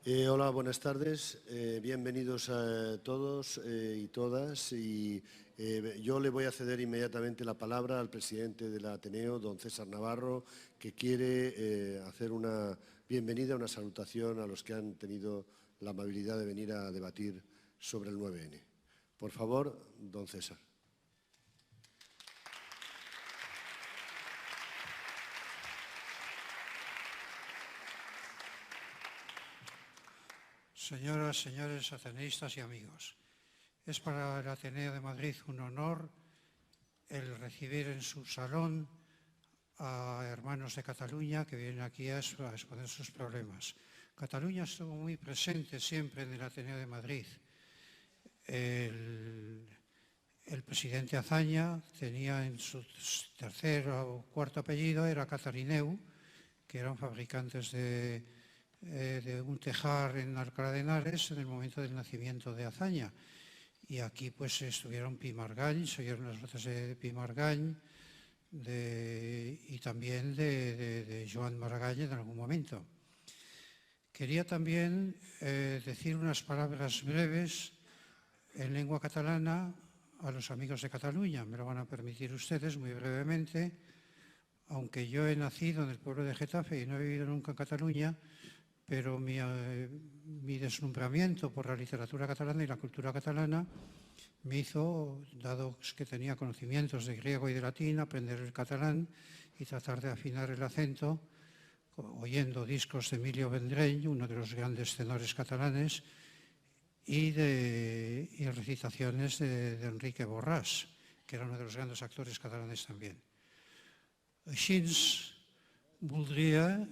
Hola, buenas tardes. Bienvenidos a todos y todas. Yo le voy a ceder inmediatamente la palabra al presidente del Ateneo, don César Navarro, que quiere hacer una bienvenida, una salutación a los que han tenido la amabilidad de venir a debatir sobre el 9N. Por favor, don César. Señoras, señores ateneístas y amigos, es para el Ateneo de Madrid un honor el recibir en su salón a hermanos de Cataluña que vienen aquí a exponer sus problemas. Cataluña estuvo muy presente siempre en el Ateneo de Madrid. El presidente Azaña tenía en su tercer o cuarto apellido, era Catarineu, que eran fabricantes de un tejar en Alcalá de Henares en el momento del nacimiento de Azaña. Y aquí pues estuvieron Pi Margall, se oyeron las voces de Pi Margall y también de Joan Maragall en algún momento. Quería también decir unas palabras breves en lengua catalana a los amigos de Cataluña. Me lo van a permitir ustedes muy brevemente, aunque yo he nacido en el pueblo de Getafe y no he vivido nunca en Cataluña, pero mi deslumbramiento por la literatura catalana y la cultura catalana me hizo, dado que tenía conocimientos de griego y de latín, aprender el catalán y tratar de afinar el acento, oyendo discos de Emilio Vendrell, uno de los grandes tenores catalanes, y recitaciones de Enrique Borràs, que era uno de los grandes actores catalanes también. Així voldria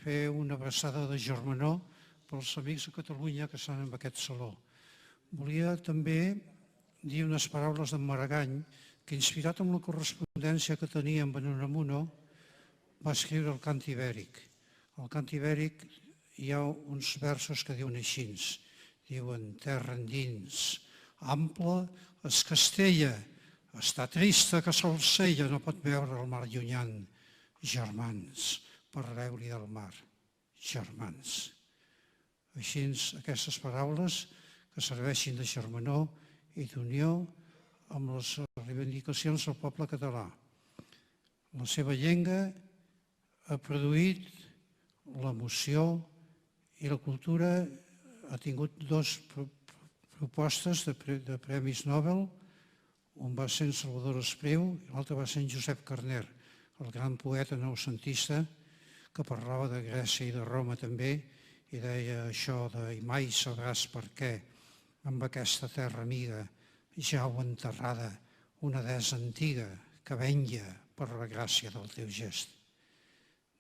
fer una abraçada de germanor pels amics de Catalunya que estan en aquest saló. Volia també dir unes paraules d'en Maragall, que inspirat amb la correspondència que tenia amb en Unamuno, va escriure el cant ibèric. Al cant ibèric hi ha uns versos que diuen així, diuen terra endins, ample es Castella, està trista que sol Sella no pot veure el mar llunyant, germans, per l'euli del mar, germans. Així, aquestes paraules que serveixin de germanor i d'unió amb les reivindicacions del poble català. La seva llengua ha produït l'emoció i la cultura ha tingut dues propostes de premis Nobel, un va ser en Salvador Espriu i l'altre va ser en Josep Carner, el gran poeta noucentista que parlava de Grècia i de Roma també i deia això de «I mai sabràs per què amb aquesta terra amiga jau enterrada una deessa antiga que venja per la gràcia del teu gest».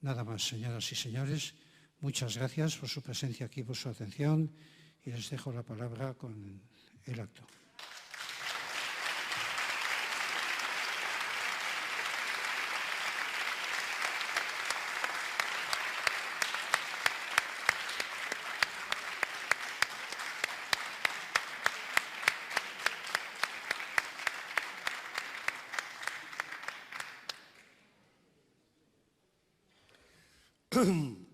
Nada más, señoras y señores. Muchas gracias por su presencia aquí, por su atención, y les dejo la palabra con el acto.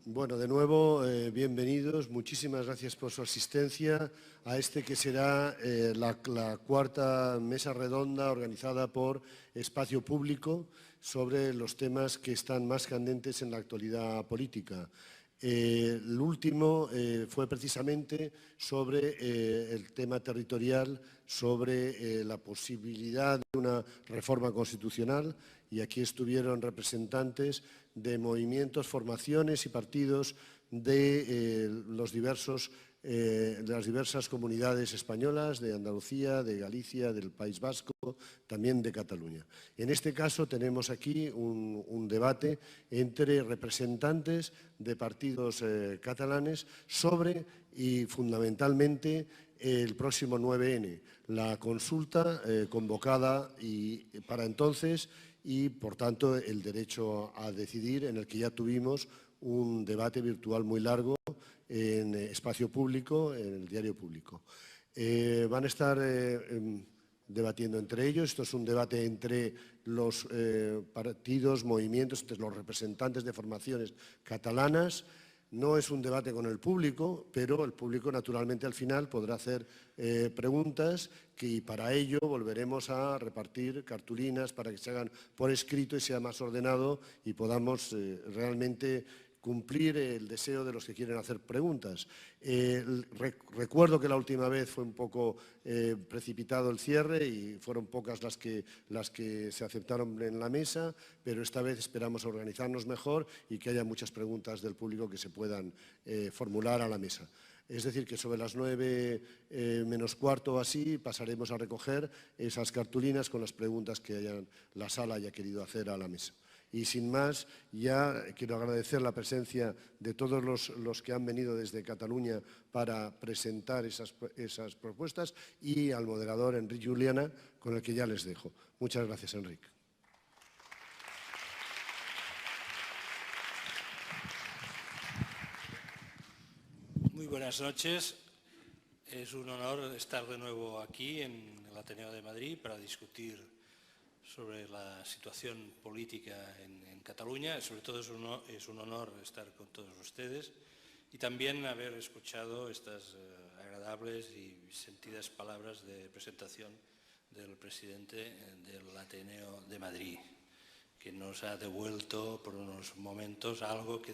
Bueno, de nuevo, bienvenidos. Muchísimas gracias por su asistencia a este que será la cuarta mesa redonda organizada por Espacio Público sobre los temas que están más candentes en la actualidad política. El último fue precisamente sobre el tema territorial, sobre la posibilidad de una reforma constitucional, y aquí estuvieron representantes de movimientos, formaciones y partidos de las diversas comunidades españolas, de Andalucía, de Galicia, del País Vasco, también de Cataluña. En este caso tenemos aquí un debate entre representantes de partidos catalanes sobre, y fundamentalmente, el próximo 9N, la consulta convocada para entonces y, por tanto, el derecho a decidir, en el que ya tuvimos un debate virtual muy largo en Espacio Público, en el Diario Público. Van a estar debatiendo entre ellos. Esto es un debate entre los partidos, movimientos, entre los representantes de formaciones catalanas. No es un debate con el público, pero el público naturalmente al final podrá hacer preguntas y para ello volveremos a repartir cartulinas para que se hagan por escrito y sea más ordenado y podamos realmente cumplir el deseo de los que quieren hacer preguntas. Recuerdo que la última vez fue un poco precipitado el cierre y fueron pocas las que se aceptaron en la mesa, pero esta vez esperamos organizarnos mejor y que haya muchas preguntas del público que se puedan formular a la mesa. Es decir, que sobre las 9 menos cuarto o así pasaremos a recoger esas cartulinas con las preguntas que la sala haya querido hacer a la mesa. Y sin más, ya quiero agradecer la presencia de todos los que han venido desde Cataluña para presentar esas propuestas y al moderador Enric Juliana, con el que ya les dejo. Muchas gracias, Enric. Muy buenas noches. Es un honor estar de nuevo aquí en el Ateneo de Madrid para discutir sobre la situación política en Cataluña. Sobre todo es un honor estar con todos ustedes y también haber escuchado estas agradables y sentidas palabras de presentación del presidente del Ateneo de Madrid, que nos ha devuelto por unos momentos algo que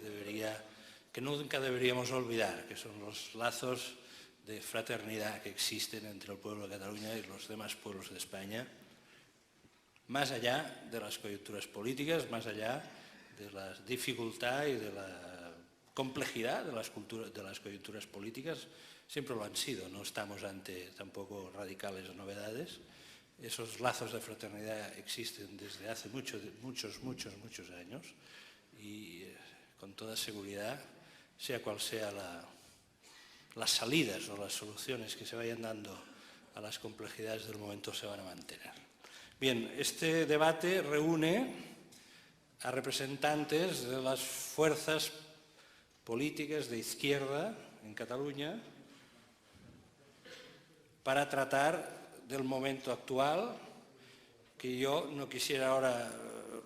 nunca deberíamos olvidar, que son los lazos de fraternidad que existen entre el pueblo de Cataluña y los demás pueblos de España, más allá de las coyunturas políticas, más allá de la dificultad y de la complejidad de las coyunturas políticas. Siempre lo han sido, no estamos ante tampoco radicales novedades. Esos lazos de fraternidad existen desde hace muchos años y con toda seguridad, sea cual sea las salidas o las soluciones que se vayan dando a las complejidades del momento, se van a mantener. Bien, este debate reúne a representantes de las fuerzas políticas de izquierda en Cataluña para tratar del momento actual, que yo no quisiera ahora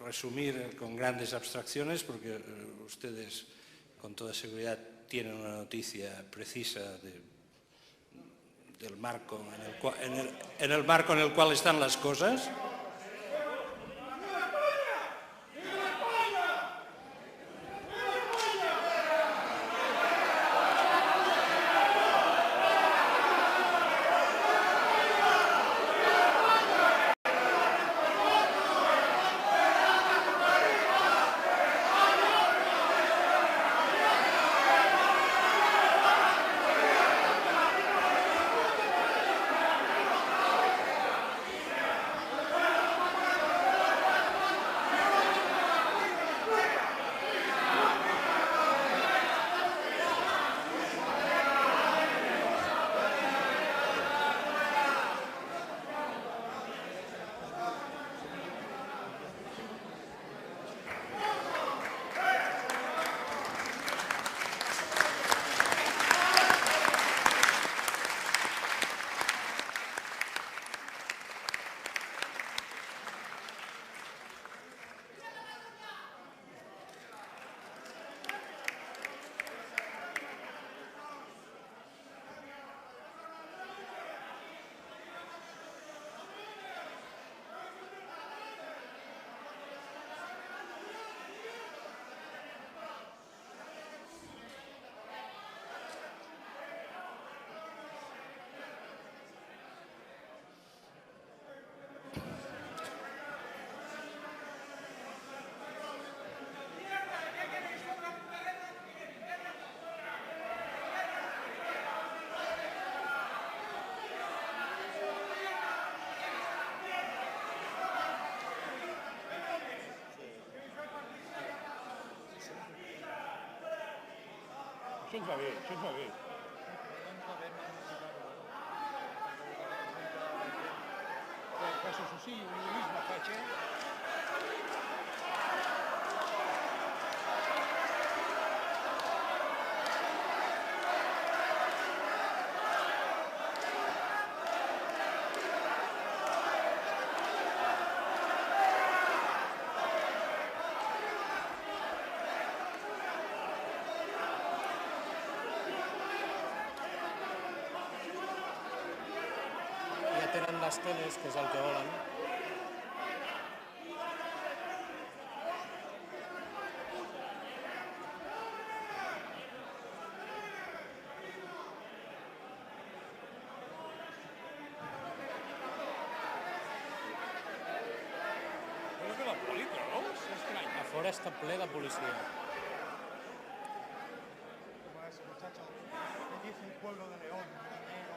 resumir con grandes abstracciones, porque ustedes con toda seguridad tienen una noticia precisa del marco en el marco en el cual están las cosas. Això ens va bé, això ens va bé. Faccio così, un minimalismo faccio. les teles, que és el que volen. No té la poli, però, no? És estrany. A fora està ple de policia. Como ese muchacho que dice el pueblo de León, Leonero,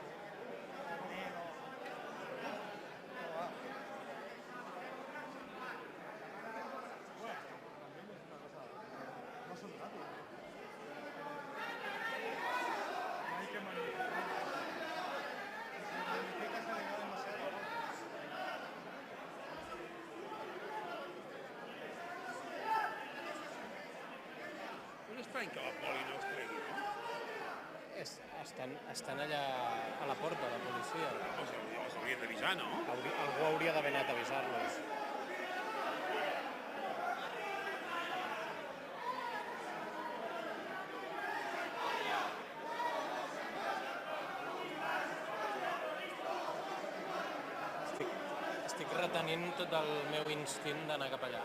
Leonero. ¿Cómo va? Bueno, también es una cosa, no son rápidos. No hay que magnificar. Si se magnifica se le da demasiado. És estrany que la poli no es tregui, no? Estan allà a la porta, la policia. O sigui, els haurien d'avisar, no? Algú hauria d'haver anat a avisar-los. Estic retenint tot el meu instint d'anar cap allà.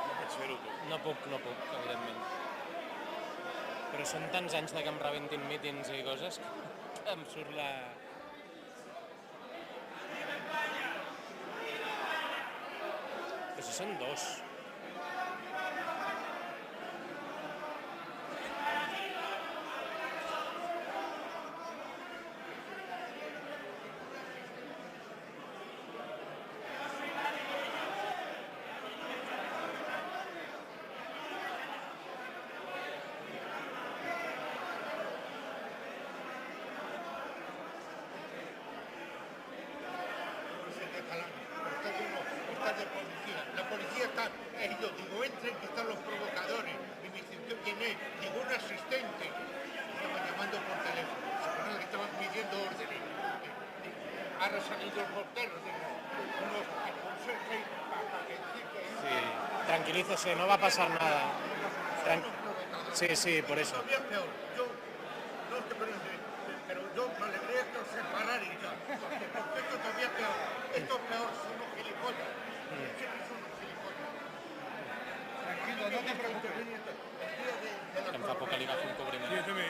No pots fer-ho tu. No puc, evidentment. Però són tants anys de que em rebentin mítings i coses que em surt la... Però si són dos. La policía está, yo digo, entren que están los provocadores. Y me dicen, ¿quién es? Digo, un asistente. Estaban llamando por teléfono. Supongo que estaban pidiendo órdenes. Ahora han salido los porteros, unos conserjes para que Sí, tranquilícese, no va a pasar nada. Sí, por eso. Todavía peor. Yo, no es que pero yo me alegré que os separaran y ya. Porque esto todavía es peor. Esto es peor, son unos gilipollas. Siempre son unos gilipollas. Tranquilo, no te preocupes. Em fa por que li agafi un cobriment. Sí, també.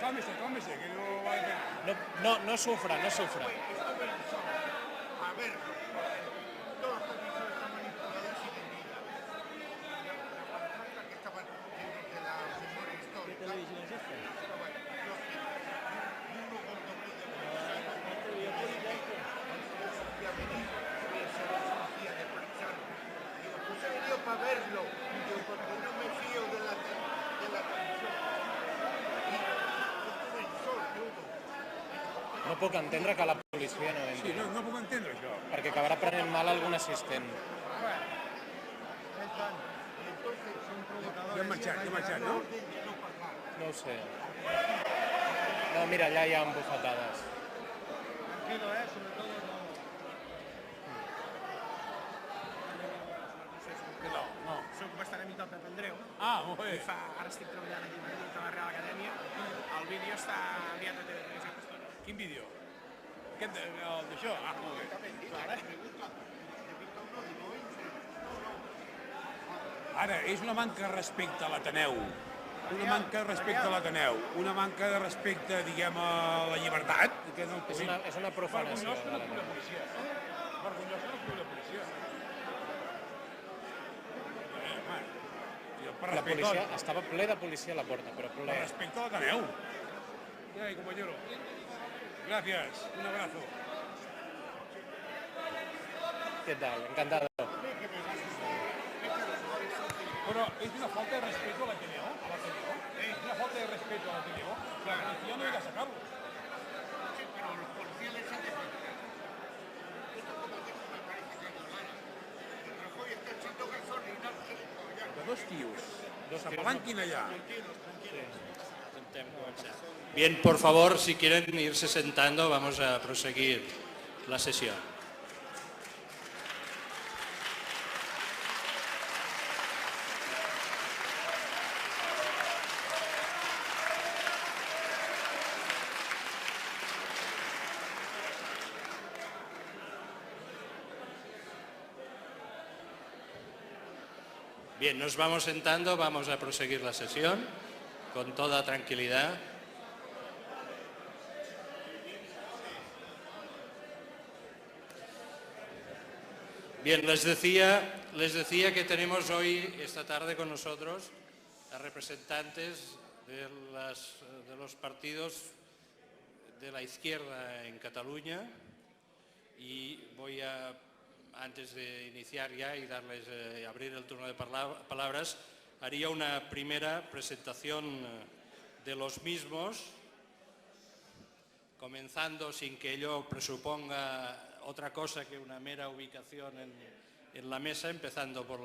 Cálmese, que no va a hacer. No sufra. A ver, todas las televisiones están manipuladas y vendidas. La plata que estaban dentro de la memoria histórica. ¿Qué televisión es esta? Uno con doble de Digo, pues he venido para verlo. Digo, porque no me fío de la televisión. Y estuve en sol, todo. No puc entendre que la policia no Sí, entri, no puc entendre això. perquè acabarà prenent mal algun assistent. Ja hem marxat, no? No ho sé. No, mira, allà hi ha bufetades. Tranquilo, sobre todo no. No. Soc bastant amic del Pep Andreu. Ah, molt bé. Ara estic treballant aquí a Madrid, a la Real Acadèmia. El vídeo està enviat a TV3 aquesta estona. Quin vídeo? Aquest, el d'això? Ah, molt bé. Ara, és una manca de respecte a l'Ateneu. Una manca de respecte a l'Ateneu. Una manca de respecte, diguem, a la llibertat. Que no És una profanació. Vergonyós que no acull la policia. Vergonyós que no acull la policia. Per La policia, estava ple de policia a la porta, però ple. respecte a l'Ateneu. ¿Qué hay, compañero? Gracias, un abrazo. Què tal? Encantado. Pero es una falta de respeto a l'Ateneu. Es una falta de respeto a l'Ateneu. La policía no llega a sacarlo. Sí, pero los policías les han defendido. Esto como que me parece que es raro. El Rajoy está echando gasolina al gilipollas. De dos tios. S'apalanquin allà. Bien, por favor, si quieren irse sentando, vamos a proseguir la sesión. Bien, nos vamos sentando, vamos a proseguir la sesión con toda tranquilidad. Bien, les decía que tenemos hoy, esta tarde, con nosotros a representantes de los partidos de la izquierda en Cataluña, y voy a, antes de iniciar ya y abrir el turno de palabras, haría una primera presentación de los mismos, comenzando, sin que ello presuponga otra cosa que una mera ubicación en la mesa, empezando por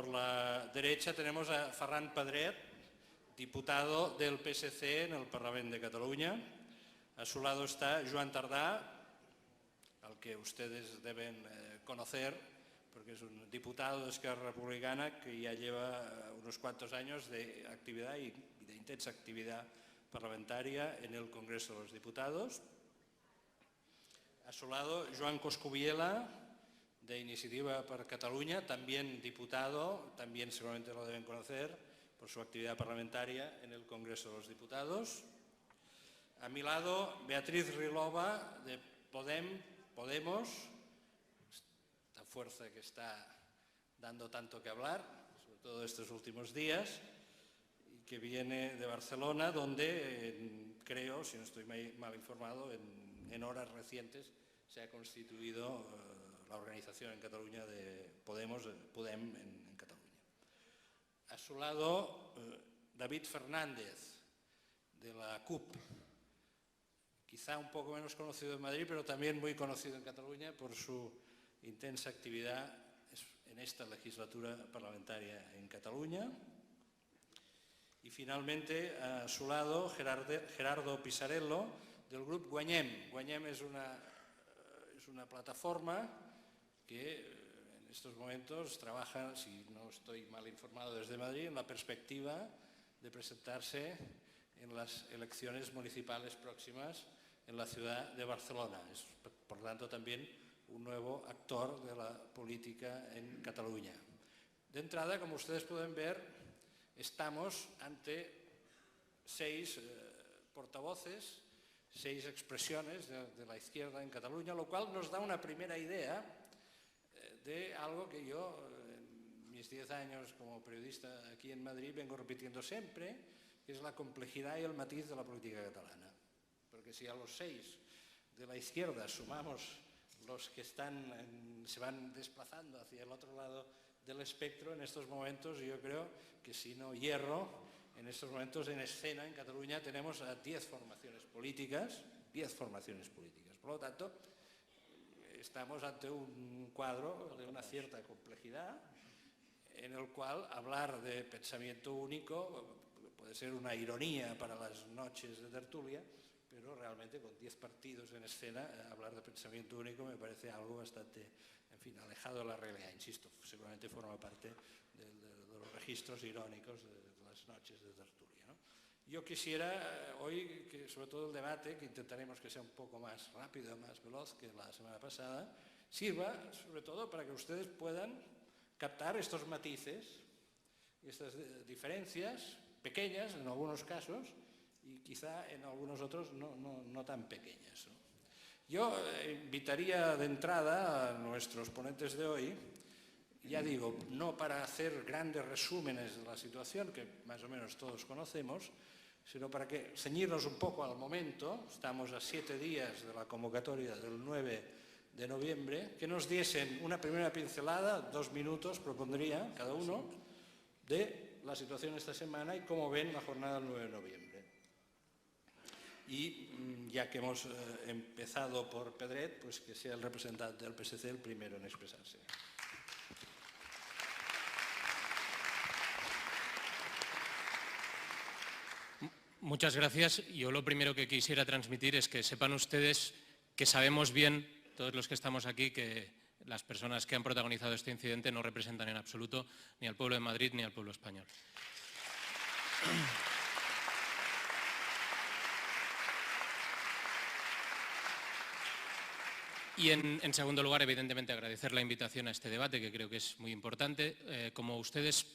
la derecha. Tenemos a Ferran Pedret, diputado del PSC en el Parlamento de Cataluña. A su lado está Joan Tardà, al que ustedes deben conocer, porque es un diputado de Esquerra Republicana que ya lleva unos cuantos años de actividad y de intensa actividad parlamentaria en el Congreso de los Diputados. A su lado, Joan Coscubiela, de Iniciativa per Catalunya, también diputado, también seguramente lo deben conocer por su actividad parlamentaria en el Congreso de los Diputados. A mi lado, Beatriz Rilova, de Podemos, esta fuerza que está dando tanto que hablar, sobre todo estos últimos días, y que viene de Barcelona, donde creo, si no estoy mal informado, en horas recientes se ha constituido la organización en Cataluña de Podem en Cataluña. A su lado, David Fernández, de la CUP, quizá un poco menos conocido en Madrid, pero también muy conocido en Cataluña por su intensa actividad en esta legislatura parlamentaria en Cataluña. Y finalmente, a su lado, Gerardo Pisarello, del grupo Guanyem. Guanyem es una plataforma que en estos momentos trabaja, si no estoy mal informado, desde Madrid, en la perspectiva de presentarse en las elecciones municipales próximas en la ciudad de Barcelona. Es, por tanto, también un nuevo actor de la política en Cataluña. De entrada, como ustedes pueden ver, estamos ante 6 portavoces, 6 expresiones de la izquierda en Cataluña, lo cual nos da una primera idea de algo que yo, en mis 10 años como periodista aquí en Madrid, vengo repitiendo siempre, que es la complejidad y el matiz de la política catalana. Porque si a los 6 de la izquierda sumamos los que se van desplazando hacia el otro lado del espectro, en estos momentos yo creo que, si no hierro, en estos momentos en escena en Cataluña tenemos a 10 formaciones políticas, 10 formaciones políticas. Por lo tanto, estamos ante un cuadro de una cierta complejidad en el cual hablar de pensamiento único puede ser una ironía para las noches de tertulia, pero realmente con 10 partidos en escena, hablar de pensamiento único me parece algo bastante, en fin, alejado de la realidad. Insisto, seguramente forma parte de los registros irónicos de las noches de tertulia, ¿no? Yo quisiera hoy, que sobre todo el debate, que intentaremos que sea un poco más rápido, más veloz que la semana pasada, sirva sobre todo para que ustedes puedan captar estos matices, estas diferencias pequeñas en algunos casos, y quizá en algunos otros no tan pequeñas, ¿no? Yo invitaría de entrada a nuestros ponentes de hoy, ya digo, no para hacer grandes resúmenes de la situación, que más o menos todos conocemos, sino para que ceñirnos un poco al momento. Estamos a 7 días de la convocatoria del 9 de noviembre, que nos diesen una primera pincelada, 2 minutos propondría cada uno, de la situación esta semana y cómo ven la jornada del 9 de noviembre. Y ya que hemos empezado por Pedret, pues que sea el representante del PSC el primero en expresarse. Muchas gracias. Yo lo primero que quisiera transmitir es que sepan ustedes que sabemos bien, todos los que estamos aquí, que las personas que han protagonizado este incidente no representan en absoluto ni al pueblo de Madrid ni al pueblo español. Y en segundo lugar, evidentemente, agradecer la invitación a este debate, que creo que es muy importante. Como ustedes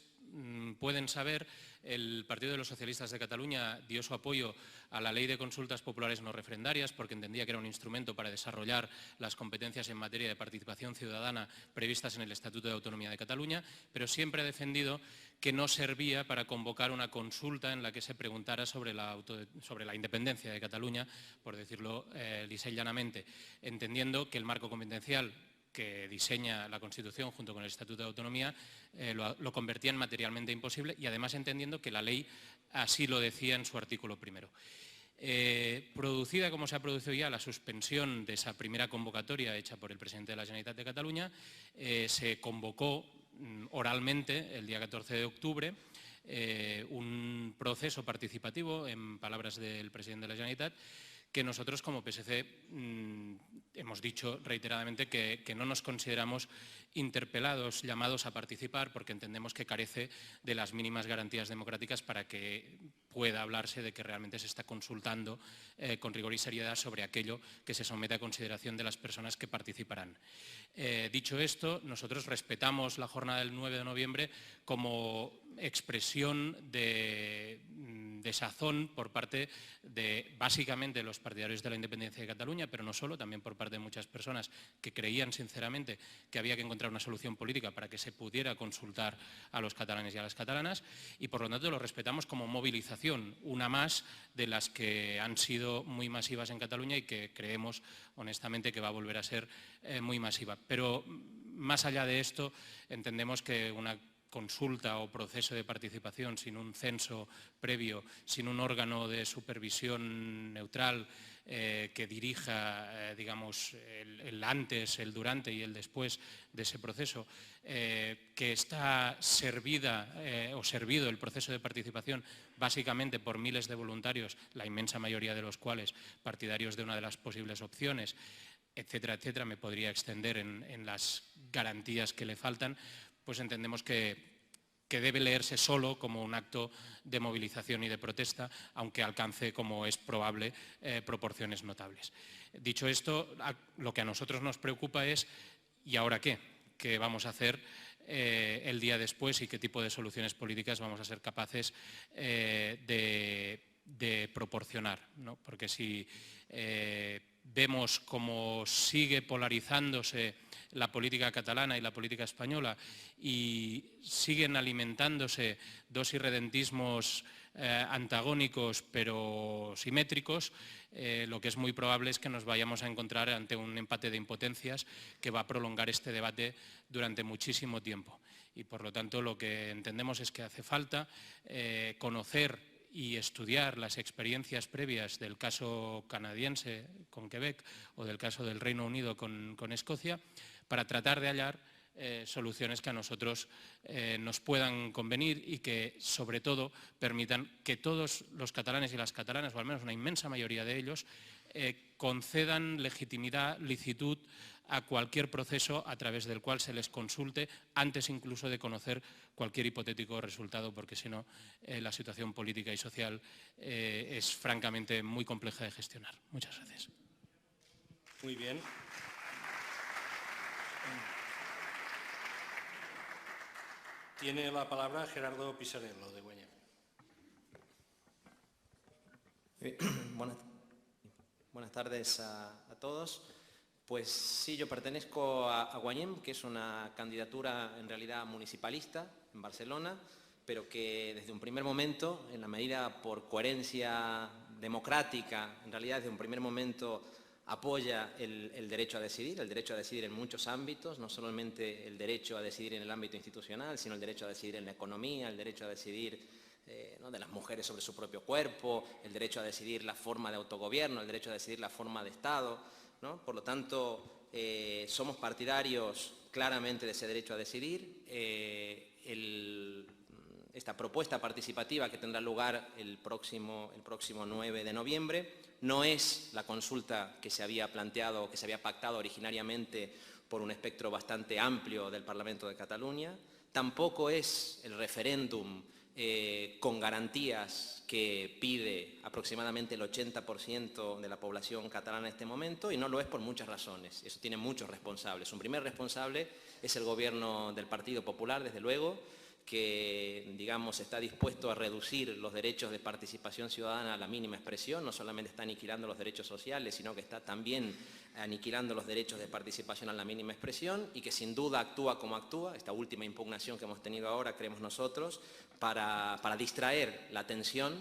pueden saber, el Partido de los Socialistas de Cataluña dio su apoyo a la Ley de Consultas Populares No Referendarias porque entendía que era un instrumento para desarrollar las competencias en materia de participación ciudadana previstas en el Estatuto de Autonomía de Cataluña, pero siempre ha defendido que no servía para convocar una consulta en la que se preguntara sobre la independencia de Cataluña, por decirlo lisa y llanamente, entendiendo que el marco competencial que diseña la Constitución junto con el Estatuto de Autonomía lo convertía en materialmente imposible y además entendiendo que la ley así lo decía en su artículo primero. Producida como se ha producido ya la suspensión de esa primera convocatoria hecha por el presidente de la Generalitat de Cataluña, se convocó oralmente el día 14 de octubre un proceso participativo, en palabras del presidente de la Generalitat, que nosotros como PSC hemos dicho reiteradamente que no nos consideramos interpelados, llamados a participar, porque entendemos que carece de las mínimas garantías democráticas para que pueda hablarse de que realmente se está consultando con rigor y seriedad sobre aquello que se somete a consideración de las personas que participarán. Dicho esto, nosotros respetamos la jornada del 9 de noviembre como expresión de desazón por parte de, básicamente, los partidarios de la independencia de Cataluña, pero no solo, también por parte de muchas personas que creían sinceramente que había que encontrar una solución política para que se pudiera consultar a los catalanes y a las catalanas, y por lo tanto lo respetamos como movilización, una más de las que han sido muy masivas en Cataluña y que creemos honestamente que va a volver a ser muy masiva. Pero más allá de esto, entendemos que una consulta o proceso de participación sin un censo previo, sin un órgano de supervisión neutral que dirija, digamos, el antes, el durante y el después de ese proceso, que está servida o servido el proceso de participación básicamente por miles de voluntarios, la inmensa mayoría de los cuales partidarios de una de las posibles opciones, etcétera, etcétera, me podría extender en las garantías que le faltan, pues entendemos que debe leerse solo como un acto de movilización y de protesta, aunque alcance, como es probable, proporciones notables. Dicho esto, lo que a nosotros nos preocupa es ¿y ahora qué? ¿Qué vamos a hacer el día después y qué tipo de soluciones políticas vamos a ser capaces de proporcionar, ¿no? Porque si vemos cómo sigue polarizándose la política catalana y la política española y siguen alimentándose dos irredentismos antagónicos pero simétricos, lo que es muy probable es que nos vayamos a encontrar ante un empate de impotencias que va a prolongar este debate durante muchísimo tiempo. Y por lo tanto lo que entendemos es que hace falta conocer y estudiar las experiencias previas del caso canadiense con Quebec o del caso del Reino Unido con Escocia para tratar de hallar soluciones que a nosotros nos puedan convenir y que, sobre todo, permitan que todos los catalanes y las catalanas, o al menos una inmensa mayoría de ellos, concedan legitimidad, licitud a cualquier proceso a través del cual se les consulte antes incluso de conocer cualquier hipotético resultado, porque si no, la situación política y social es francamente muy compleja de gestionar. Muchas gracias. Muy bien. Tiene la palabra Gerardo Pisarello, de Guanyem. Buenas tardes a todos. Pues sí, yo pertenezco a Guanyem, que es una candidatura en realidad municipalista en Barcelona, pero que desde un primer momento, en la medida por coherencia democrática, en realidad desde un primer momento apoya el derecho a decidir en muchos ámbitos, no solamente el derecho a decidir en el ámbito institucional, sino el derecho a decidir en la economía, el derecho a decidir ¿no? de las mujeres sobre su propio cuerpo, el derecho a decidir la forma de autogobierno, el derecho a decidir la forma de Estado, ¿no? Por lo tanto, somos partidarios claramente de ese derecho a decidir. Esta propuesta participativa que tendrá lugar el próximo 9 de noviembre no es la consulta que se había planteado, que se había pactado originariamente por un espectro bastante amplio del Parlamento de Cataluña, tampoco es el referéndum con garantías que pide aproximadamente el 80% de la población catalana en este momento, y no lo es por muchas razones. Eso tiene muchos responsables. Un primer responsable es el gobierno del Partido Popular, desde luego, que, digamos, está dispuesto a reducir los derechos de participación ciudadana a la mínima expresión. No solamente está aniquilando los derechos sociales, sino que está también aniquilando los derechos de participación a la mínima expresión, y que sin duda actúa como actúa. Esta última impugnación que hemos tenido ahora, creemos nosotros, para distraer la atención,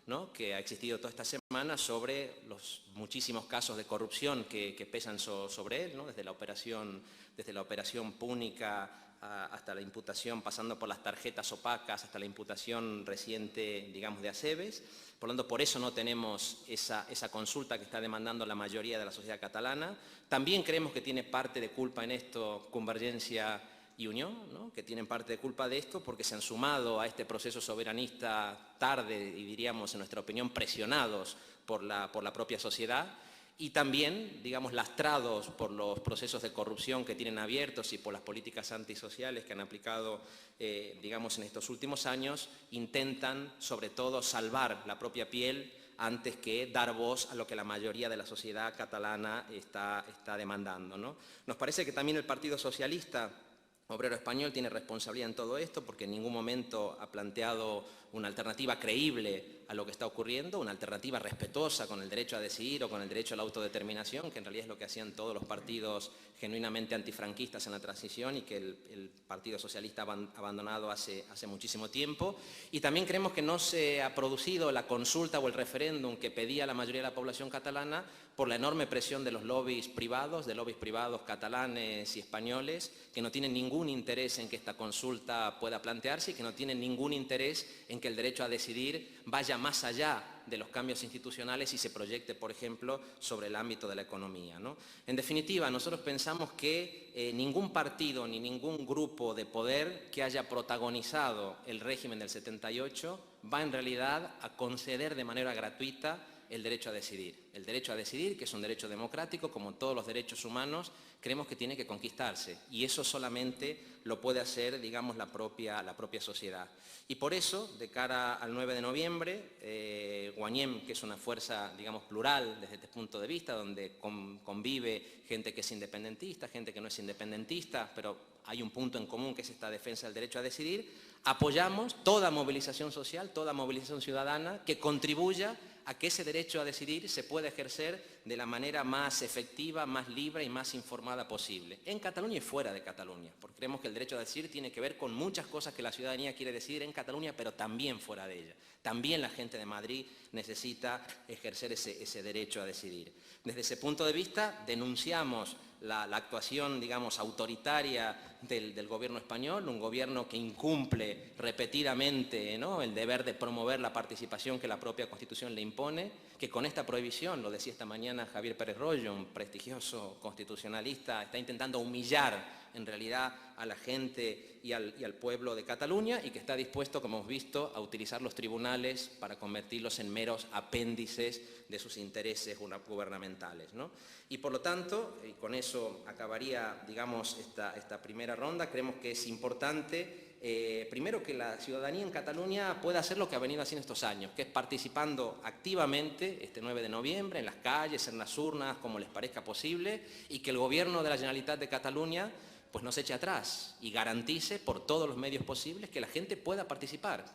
¿no?, que ha existido toda esta semana sobre los muchísimos casos de corrupción que pesan sobre él, ¿no?, desde la operación Púnica hasta la imputación, pasando por las tarjetas opacas, hasta la imputación reciente, digamos, de Acebes. Por lo tanto, por eso no tenemos esa consulta que está demandando la mayoría de la sociedad catalana. También creemos que tiene parte de culpa en esto Convergencia y Unión, ¿no?, que tienen parte de culpa de esto porque se han sumado a este proceso soberanista tarde y, diríamos, en nuestra opinión, presionados por la propia sociedad. Y también, digamos, lastrados por los procesos de corrupción que tienen abiertos y por las políticas antisociales que han aplicado, digamos, en estos últimos años, intentan, sobre todo, salvar la propia piel antes que dar voz a lo que la mayoría de la sociedad catalana está demandando, ¿no? Nos parece que también el Partido Socialista Obrero Español tiene responsabilidad en todo esto, porque en ningún momento ha planteado una alternativa creíble a lo que está ocurriendo, una alternativa respetuosa con el derecho a decidir o con el derecho a la autodeterminación, que en realidad es lo que hacían todos los partidos genuinamente antifranquistas en la transición y que el Partido Socialista ha abandonado hace muchísimo tiempo. Y también creemos que no se ha producido la consulta o el referéndum que pedía la mayoría de la población catalana por la enorme presión de los lobbies privados catalanes y españoles, que no tienen ningún interés en que esta consulta pueda plantearse y que no tienen ningún interés en que el derecho a decidir vaya más allá de los cambios institucionales y se proyecte, por ejemplo, sobre el ámbito de la economía, ¿no? En definitiva, nosotros pensamos que ningún partido ni ningún grupo de poder que haya protagonizado el régimen del 78 va en realidad a conceder de manera gratuita el derecho a decidir. El derecho a decidir, que es un derecho democrático, como todos los derechos humanos, creemos que tiene que conquistarse, y eso solamente lo puede hacer, digamos, la propia sociedad. Y por eso, de cara al 9 de noviembre, Guanyem, que es una fuerza, digamos, plural desde este punto de vista, donde convive gente que es independentista, gente que no es independentista, pero hay un punto en común que es esta defensa del derecho a decidir, apoyamos toda movilización social, toda movilización ciudadana que contribuya a que ese derecho a decidir se pueda ejercer de la manera más efectiva, más libre y más informada posible, en Cataluña y fuera de Cataluña, porque creemos que el derecho a decidir tiene que ver con muchas cosas que la ciudadanía quiere decidir en Cataluña, pero también fuera de ella. También la gente de Madrid necesita ejercer ese derecho a decidir. Desde ese punto de vista, denunciamos la actuación, digamos, autoritaria del gobierno español, un gobierno que incumple repetidamente, ¿no?, el deber de promover la participación que la propia Constitución le impone, que con esta prohibición, lo decía esta mañana Javier Pérez Royo, un prestigioso constitucionalista, está intentando humillar en realidad a la gente y al pueblo de Cataluña, y que está dispuesto, como hemos visto, a utilizar los tribunales para convertirlos en meros apéndices de sus intereses gubernamentales, ¿no? Y por lo tanto, y con eso acabaría, digamos, esta primera ronda, creemos que es importante, primero, que la ciudadanía en Cataluña pueda hacer lo que ha venido haciendo estos años, que es participando activamente este 9 de noviembre en las calles, en las urnas, como les parezca posible, y que el gobierno de la Generalitat de Cataluña pues no se eche atrás y garantice por todos los medios posibles que la gente pueda participar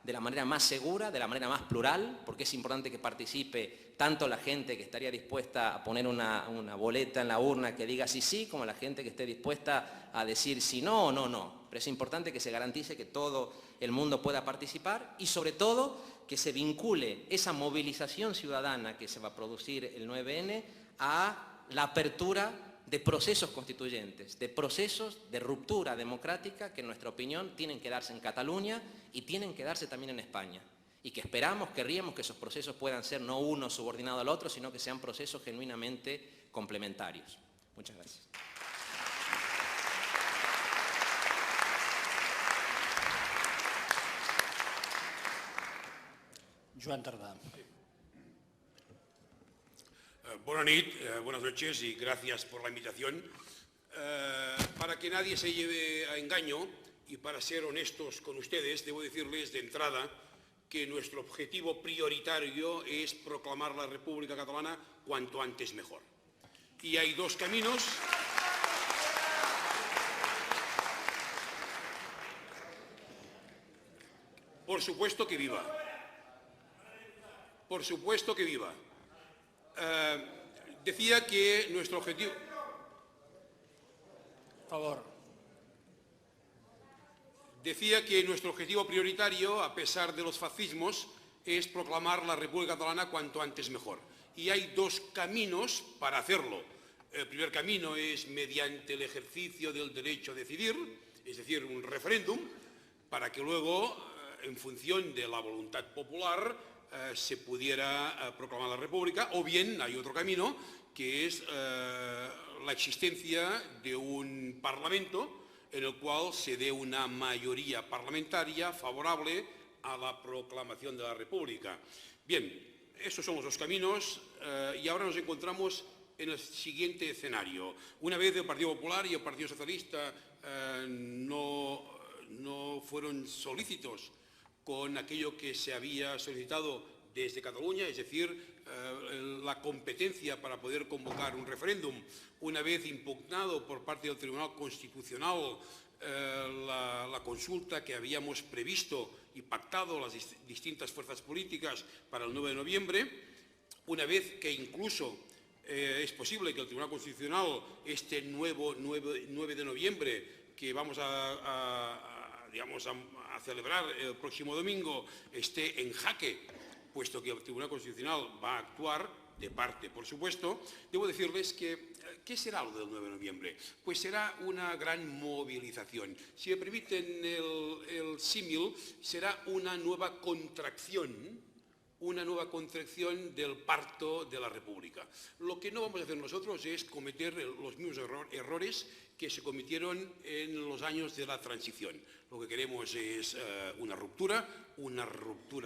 de la manera más segura, de la manera más plural, porque es importante que participe tanto la gente que estaría dispuesta a poner una boleta en la urna que diga sí, sí, como la gente que esté dispuesta a decir sí, no o no, no. Pero es importante que se garantice que todo el mundo pueda participar y, sobre todo, que se vincule esa movilización ciudadana que se va a producir el 9N a la apertura de procesos constituyentes, de procesos de ruptura democrática que, en nuestra opinión, tienen que darse en Cataluña y tienen que darse también en España. Y que querríamos que esos procesos puedan ser no uno subordinado al otro, sino que sean procesos genuinamente complementarios. Muchas gracias. Joan Tardà. Buenas noches y gracias por la invitación. Para que nadie se lleve a engaño, y para ser honestos con ustedes, debo decirles de entrada que nuestro objetivo prioritario es proclamar la República Catalana cuanto antes mejor. Y hay dos caminos. Por supuesto que viva. Por supuesto que viva. Decía que nuestro objetivo... Por favor. Decía que nuestro objetivo prioritario, a pesar de los fascismos, es proclamar la República Catalana cuanto antes mejor. Y hay dos caminos para hacerlo. El primer camino es mediante el ejercicio del derecho a decidir, es decir, un referéndum, para que luego, en función de la voluntad popular, se pudiera proclamar la República. O bien hay otro camino, que es la existencia de un Parlamento en el cual se dé una mayoría parlamentaria favorable a la proclamación de la República. Bien, esos son los dos caminos y ahora nos encontramos en el siguiente escenario. Una vez el Partido Popular y el Partido Socialista no fueron solícitos con aquello que se había solicitado desde Cataluña, es decir, la competencia para poder convocar un referéndum, una vez impugnado por parte del Tribunal Constitucional la consulta que habíamos previsto y pactado las distintas fuerzas políticas para el 9 de noviembre, una vez que incluso es posible que el Tribunal Constitucional este nuevo 9 de noviembre que vamos a celebrar el próximo domingo esté en jaque, puesto que el Tribunal Constitucional va a actuar de parte, por supuesto. Debo decirles que, ¿qué será lo del 9 de noviembre? Pues será una gran movilización. Si me permiten el símil, será una nueva contracción del parto de la República. Lo que no vamos a hacer nosotros es cometer los mismos errores que se cometieron en los años de la transición. Lo que queremos es una ruptura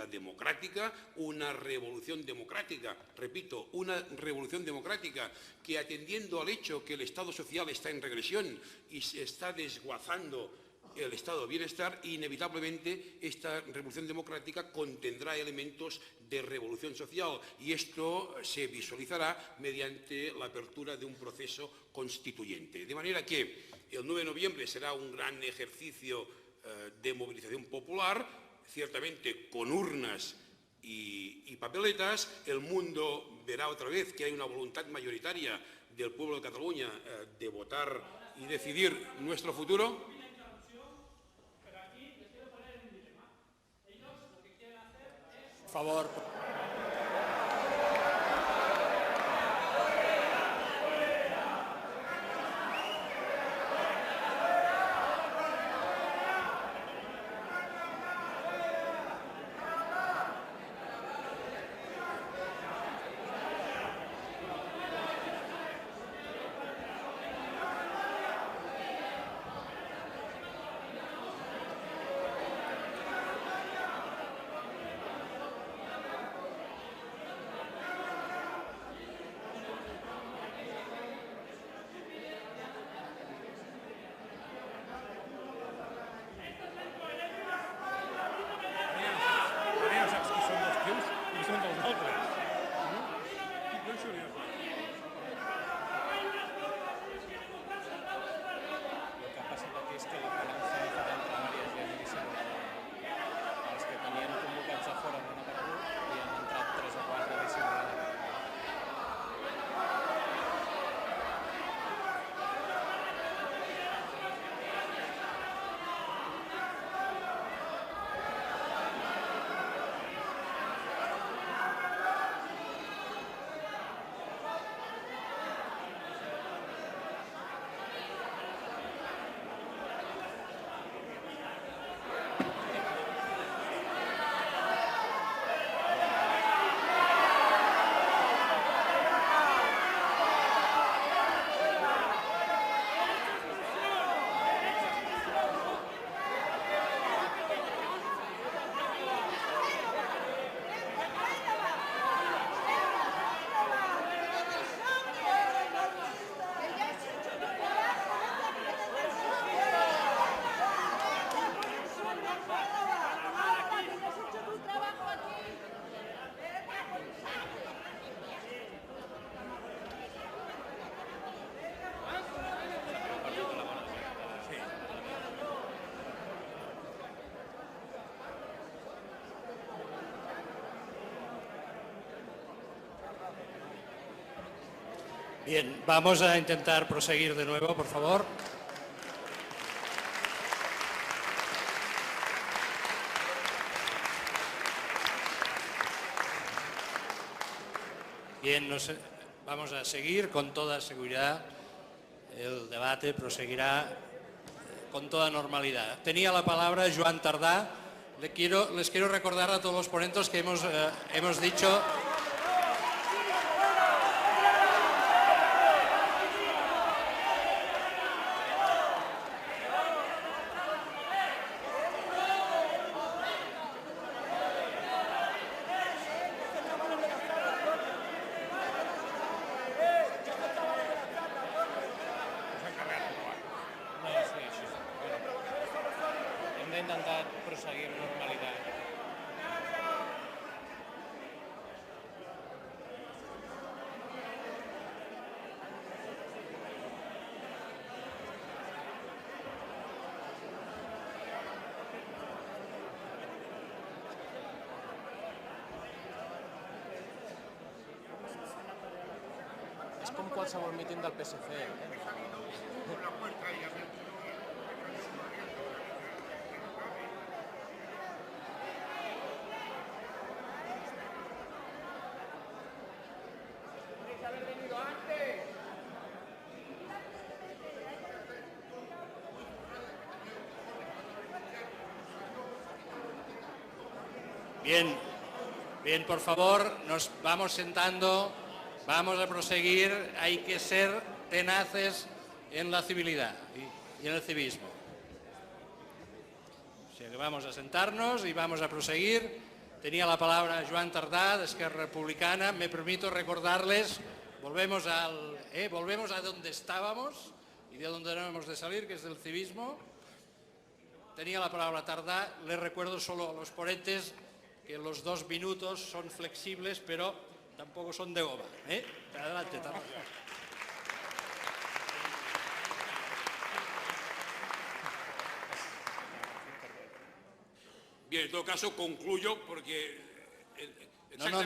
democrática, una revolución democrática, repito, una revolución democrática que, atendiendo al hecho que el Estado social está en regresión y se está desguazando el estado de bienestar, inevitablemente esta revolución democrática contendrá elementos de revolución social y esto se visualizará mediante la apertura de un proceso constituyente. De manera que el 9 de noviembre será un gran ejercicio de movilización popular, ciertamente con urnas y papeletas. El mundo verá otra vez que hay una voluntad mayoritaria del pueblo de Cataluña de votar y decidir nuestro futuro. Por favor. Bien, vamos a intentar proseguir de nuevo, por favor. Bien, vamos a seguir con toda seguridad. El debate proseguirá con toda normalidad. Tenía la palabra Joan Tardà. Les quiero recordar a todos los ponentes que hemos dicho... Hem d'intentar proseguir amb normalitat. És com qualsevol míting del PSC. Bien, por favor, nos vamos sentando, vamos a proseguir, hay que ser tenaces en la civilidad y en el civismo. O sea que vamos a sentarnos y vamos a proseguir. Tenía la palabra Joan Tardà, de Esquerra Republicana. Me permito recordarles, volvemos a donde estábamos y de donde debemos de salir, que es del civismo. Tenía la palabra Tardà. Les recuerdo solo a los ponentes que los 2 minutos son flexibles, pero tampoco son de goma. Adelante, Tardà. Bien, en todo caso concluyo porque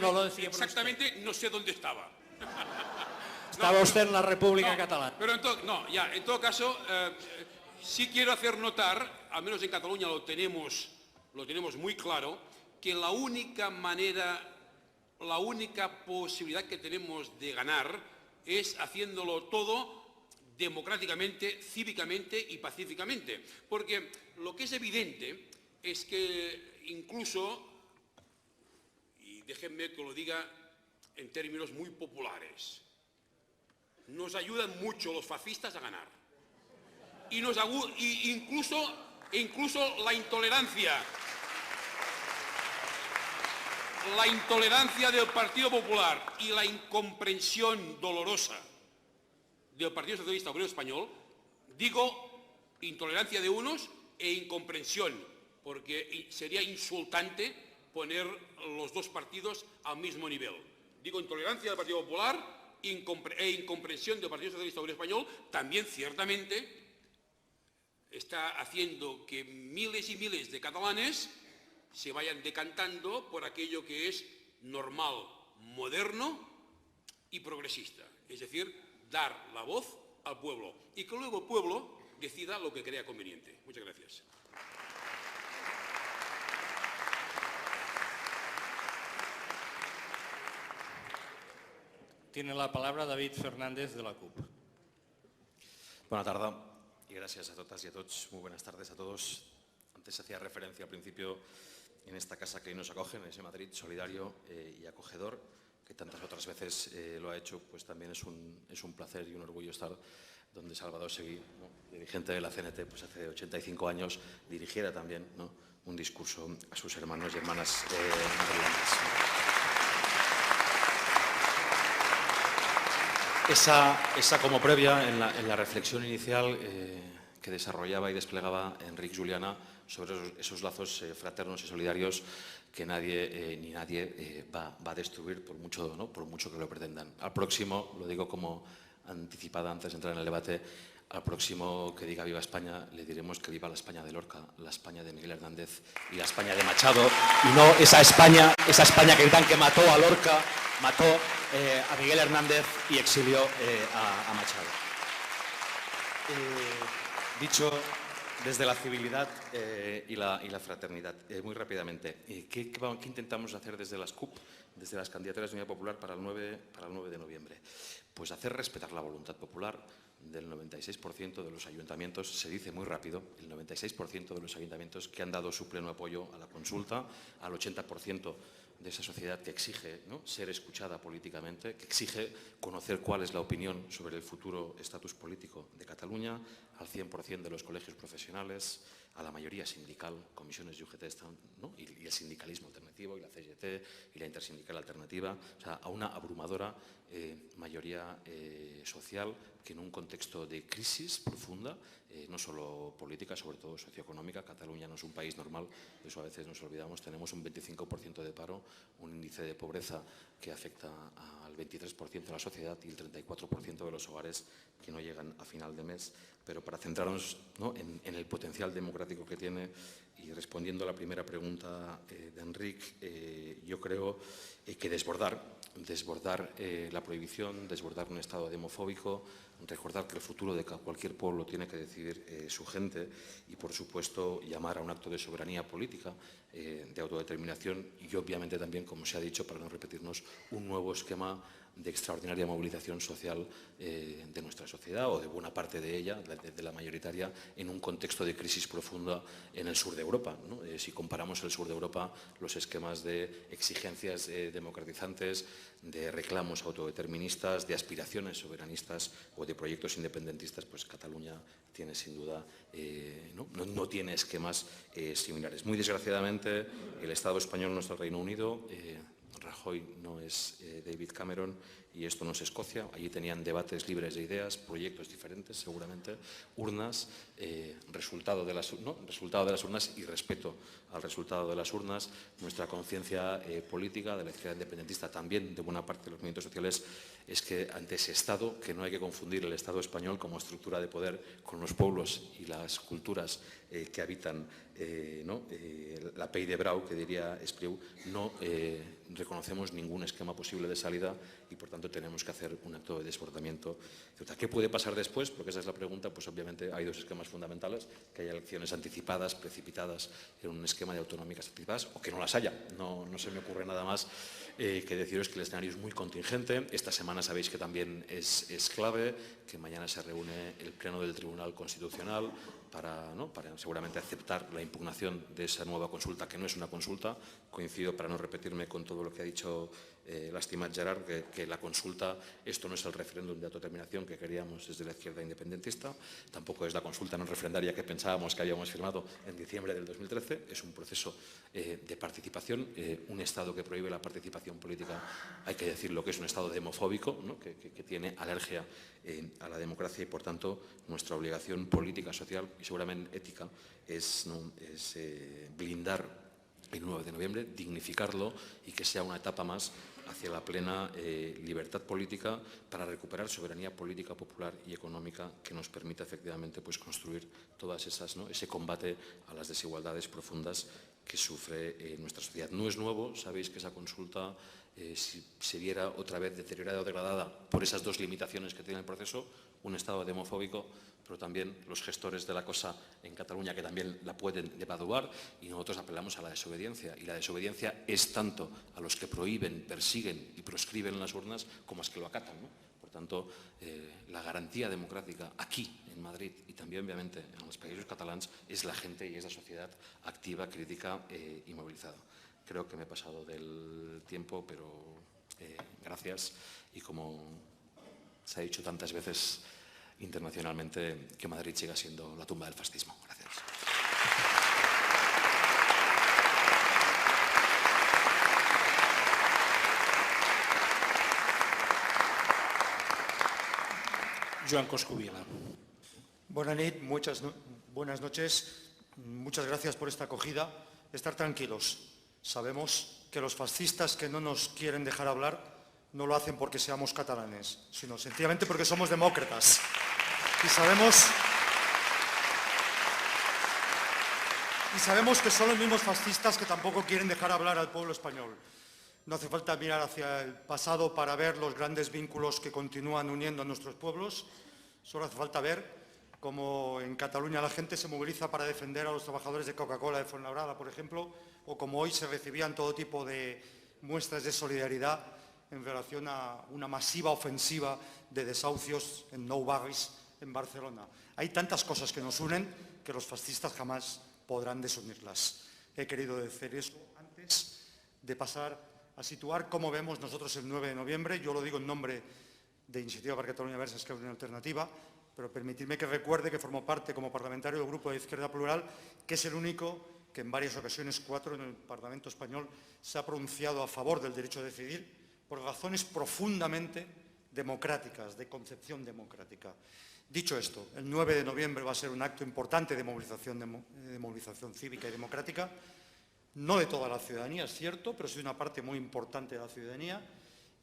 lo decía exactamente no sé dónde estaba. Estaba usted en la República Catalana. Pero en todo caso, sí quiero hacer notar, al menos en Cataluña lo tenemos muy claro, que la única posibilidad que tenemos de ganar es haciéndolo todo democráticamente, cívicamente y pacíficamente. Porque lo que es evidente es que incluso, y déjenme que lo diga en términos muy populares, nos ayudan mucho los fascistas a ganar. Incluso la intolerancia del Partido Popular y la incomprensión dolorosa del Partido Socialista Obrero Español, digo intolerancia de unos e incomprensión, porque sería insultante poner los dos partidos al mismo nivel. Digo intolerancia del Partido Popular e incomprensión del Partido Socialista Obrero Español, también ciertamente está haciendo que miles y miles de catalanes se vayan decantando por aquello que es normal, moderno y progresista. Es decir, dar la voz al pueblo y que luego el pueblo decida lo que crea conveniente. Muchas gracias. Tiene la palabra David Fernández de la CUP. Buena tarde y gracias a todas y a todos. Muy buenas tardes a todos. Antes hacía referencia al principio en esta casa que hoy nos acoge, en ese Madrid solidario y acogedor, que tantas otras veces lo ha hecho, pues también es un placer y un orgullo estar donde Salvador Seguí, ¿no?, dirigente de la CNT, pues hace 85 años, dirigiera también, ¿no?, un discurso a sus hermanos y hermanas madrileñas. Esa como previa en la reflexión inicial que desarrollaba y desplegaba Enric Juliana sobre esos lazos fraternos y solidarios que nadie ni nadie va a destruir por mucho, ¿no?, por mucho que lo pretendan. Al próximo, lo digo como anticipada antes de entrar en el debate, al próximo que diga viva España le diremos que viva la España de Lorca, la España de Miguel Hernández y la España de Machado, y no esa España que gritan que mató a Lorca, mató a Miguel Hernández y exilio a Machado. Dicho desde la civilidad y la fraternidad, muy rápidamente, ¿qué intentamos hacer desde las CUP, desde las candidaturas de Unidad Popular para el 9 de noviembre? Pues hacer respetar la voluntad popular del 96% de los ayuntamientos, se dice muy rápido, el 96% de los ayuntamientos que han dado su pleno apoyo a la consulta, al 80% de esa sociedad que exige, ¿no?, ser escuchada políticamente, que exige conocer cuál es la opinión sobre el futuro estatus político de Cataluña, al 100% de los colegios profesionales, a la mayoría sindical, comisiones de UGT, ¿no?, y el sindicalismo alternativo, y la CGT, y la intersindical alternativa, o sea, a una abrumadora mayoría social que en un contexto de crisis profunda, no solo política, sobre todo socioeconómica, Cataluña no es un país normal, de eso a veces nos olvidamos, tenemos un 25% de paro, un índice de pobreza que afecta al 23% de la sociedad y el 34% de los hogares que no llegan a final de mes. Pero para centrarnos, ¿no?, en el potencial democrático que tiene, y respondiendo a la primera pregunta de Enric, yo creo que desbordar la prohibición, desbordar un Estado demofóbico, recordar que el futuro de cualquier pueblo tiene que decidir su gente y, por supuesto, llamar a un acto de soberanía política, de autodeterminación y, obviamente, también, como se ha dicho, para no repetirnos, un nuevo esquema de extraordinaria movilización social de nuestra sociedad o de buena parte de ella, de la mayoritaria, en un contexto de crisis profunda en el sur de Europa, ¿no? Si comparamos el sur de Europa, los esquemas de exigencias democratizantes, de reclamos autodeterministas, de aspiraciones soberanistas o de proyectos independentistas, pues Cataluña tiene sin duda, no tiene esquemas similares. Muy desgraciadamente, el Estado español no es el Reino Unido, Rajoy no es David Cameron y esto no es Escocia. Allí tenían debates libres de ideas, proyectos diferentes, seguramente, urnas, resultado de las urnas y respeto al resultado de las urnas. Nuestra conciencia política de la izquierda independentista, también de buena parte de los movimientos sociales, es que ante ese Estado, que no hay que confundir el Estado español como estructura de poder con los pueblos y las culturas que habitan, la Pell de Brau, que diría Espriu, no reconocemos ningún esquema posible de salida y, por tanto, tenemos que hacer un acto de desbordamiento. ¿Qué puede pasar después? Porque esa es la pregunta. Pues obviamente hay dos esquemas fundamentales: que haya elecciones anticipadas, precipitadas, en un esquema de autonómicas anticipadas, o que no las haya. No se me ocurre nada más que deciros que el escenario es muy contingente. Esta semana sabéis que también es clave, que mañana se reúne el Pleno del Tribunal Constitucional para seguramente aceptar la impugnación de esa nueva consulta, que no es una consulta. Coincido, para no repetirme, con todo lo que ha dicho l'estimat Gerard, que la consulta, esto no es el referéndum de autodeterminación que queríamos desde la izquierda independentista, tampoco es la consulta no referendaria que pensábamos que habíamos firmado en diciembre del 2013, es un proceso de participación. Un Estado que prohíbe la participación política, hay que decirlo, que es un Estado demofóbico, ¿no?, que tiene alergia a la democracia y, por tanto, nuestra obligación política, social y seguramente ética es blindar el 9 de noviembre, dignificarlo y que sea una etapa más hacia la plena libertad política para recuperar soberanía política, popular y económica que nos permita efectivamente, pues, construir todas esas, ¿no?, ese combate a las desigualdades profundas que sufre nuestra sociedad. No es nuevo, sabéis que esa consulta, si se viera otra vez deteriorada o degradada por esas dos limitaciones que tiene el proceso, un Estado demofóbico, pero también los gestores de la cosa en Cataluña, que también la pueden devaluar, y nosotros apelamos a la desobediencia. Y la desobediencia es tanto a los que prohíben, persiguen y proscriben las urnas como a los que lo acatan, ¿no? Por tanto, la garantía democrática aquí, en Madrid, y también, obviamente, en los países catalans, es la gente y es la sociedad activa, crítica y movilizada. Creo que me he pasado del tiempo, pero gracias. Y como se ha dicho tantas veces internacionalmente, que Madrid siga siendo la tumba del fascismo. Gracias. Joan Coscubiela. Buenas noches. Muchas gracias por esta acogida. Estar tranquilos. Sabemos que los fascistas que no nos quieren dejar hablar no lo hacen porque seamos catalanes, sino sencillamente porque somos demócratas. Y sabemos que son los mismos fascistas que tampoco quieren dejar hablar al pueblo español. No hace falta mirar hacia el pasado para ver los grandes vínculos que continúan uniendo a nuestros pueblos. Solo hace falta ver cómo en Cataluña la gente se moviliza para defender a los trabajadores de Coca-Cola de Fuenlabrada, por ejemplo, o como hoy se recibían todo tipo de muestras de solidaridad en relación a una masiva ofensiva de desahucios en Nou Barris, en Barcelona. Hay tantas cosas que nos unen que los fascistas jamás podrán desunirlas. He querido decir eso antes de pasar a situar cómo vemos nosotros el 9 de noviembre. Yo lo digo en nombre de Iniciativa per Catalunya Verds, Esquerra Unida Alternativa, pero permitidme que recuerde que formo parte como parlamentario del Grupo de Izquierda Plural, que es el único que en varias ocasiones, 4 en el Parlamento español, se ha pronunciado a favor del derecho a decidir por razones profundamente democráticas, de concepción democrática. Dicho esto, el 9 de noviembre va a ser un acto importante de movilización cívica y democrática, no de toda la ciudadanía, es cierto, pero sí de una parte muy importante de la ciudadanía.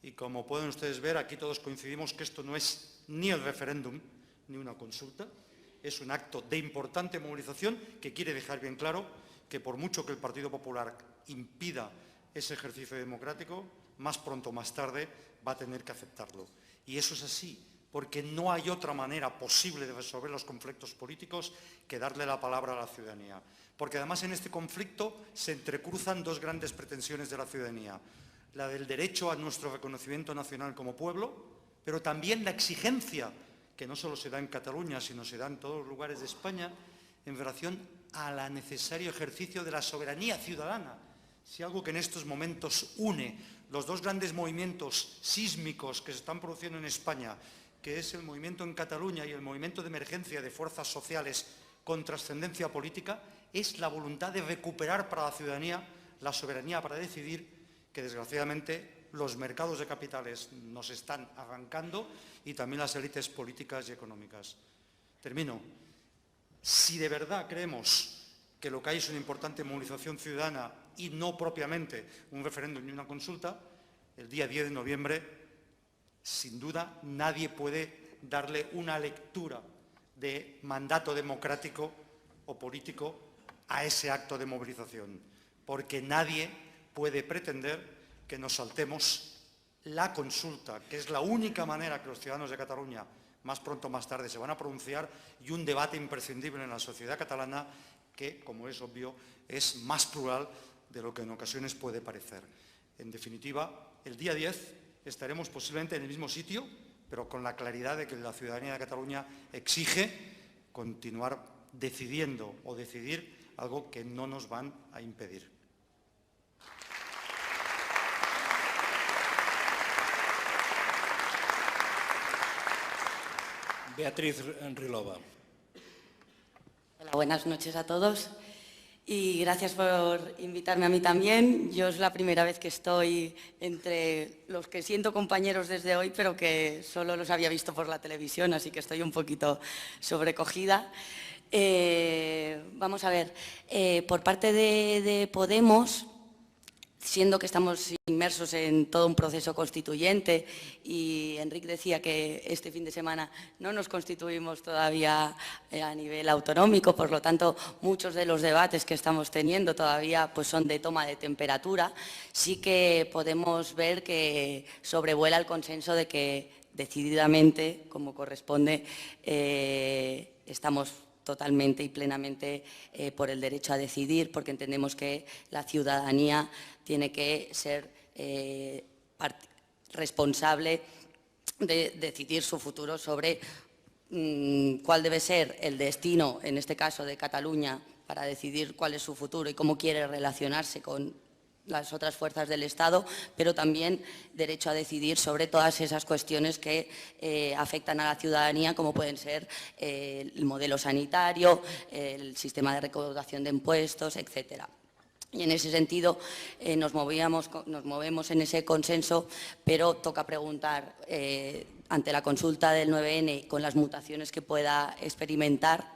Y como pueden ustedes ver, aquí todos coincidimos que esto no es ni el referéndum ni una consulta, es un acto de importante movilización que quiere dejar bien claro que por mucho que el Partido Popular impida ese ejercicio democrático, más pronto o más tarde va a tener que aceptarlo. Y eso es así, porque no hay otra manera posible de resolver los conflictos políticos que darle la palabra a la ciudadanía. Porque además en este conflicto se entrecruzan dos grandes pretensiones de la ciudadanía. La del derecho a nuestro reconocimiento nacional como pueblo, pero también la exigencia, que no solo se da en Cataluña, sino se da en todos los lugares de España, en relación al necesario ejercicio de la soberanía ciudadana. Si algo que en estos momentos une los dos grandes movimientos sísmicos que se están produciendo en España, que es el movimiento en Cataluña y el movimiento de emergencia de fuerzas sociales con trascendencia política, es la voluntad de recuperar para la ciudadanía la soberanía para decidir, que desgraciadamente los mercados de capitales nos están arrancando y también las élites políticas y económicas. Termino. Si de verdad creemos que lo que hay es una importante movilización ciudadana y no propiamente un referéndum ni una consulta, el día 10 de noviembre, sin duda, nadie puede darle una lectura de mandato democrático o político a ese acto de movilización, porque nadie puede pretender que nos saltemos la consulta, que es la única manera que los ciudadanos de Cataluña más pronto o más tarde se van a pronunciar, y un debate imprescindible en la sociedad catalana que, como es obvio, es más plural de lo que en ocasiones puede parecer. En definitiva, el día 10 estaremos posiblemente en el mismo sitio, pero con la claridad de que la ciudadanía de Cataluña exige continuar decidiendo o decidir algo que no nos van a impedir. Beatriz Rilova. Hola, buenas noches a todos y gracias por invitarme a mí también. Yo es la primera vez que estoy entre los que siento compañeros desde hoy, pero que solo los había visto por la televisión, así que estoy un poquito sobrecogida. Vamos a ver, por parte de Podemos, siendo que estamos inmersos en todo un proceso constituyente y Enric decía que este fin de semana no nos constituimos todavía a nivel autonómico, por lo tanto muchos de los debates que estamos teniendo todavía pues, son de toma de temperatura, sí que podemos ver que sobrevuela el consenso de que decididamente, como corresponde, estamos totalmente y plenamente por el derecho a decidir, porque entendemos que la ciudadanía tiene que ser responsable de decidir su futuro sobre cuál debe ser el destino, en este caso de Cataluña, para decidir cuál es su futuro y cómo quiere relacionarse con las otras fuerzas del Estado, pero también derecho a decidir sobre todas esas cuestiones que afectan a la ciudadanía, como pueden ser el modelo sanitario, el sistema de recaudación de impuestos, etcétera. Y en ese sentido nos movemos en ese consenso, pero toca preguntar ante la consulta del 9N, con las mutaciones que pueda experimentar,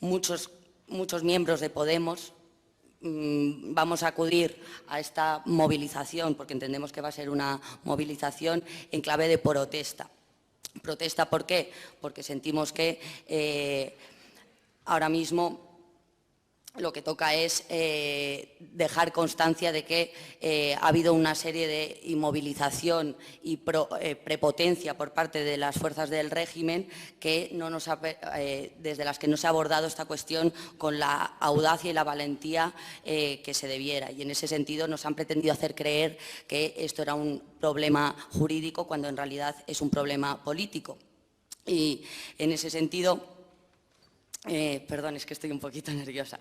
muchos miembros de Podemos vamos a acudir a esta movilización, porque entendemos que va a ser una movilización en clave de protesta. ¿Protesta por qué? Porque sentimos que ahora mismo lo que toca es dejar constancia de que ha habido una serie de inmovilización y prepotencia por parte de las fuerzas del régimen que desde las que no se ha abordado esta cuestión con la audacia y la valentía que se debiera. Y en ese sentido nos han pretendido hacer creer que esto era un problema jurídico cuando en realidad es un problema político. Y en ese sentido... perdón, es que estoy un poquito nerviosa.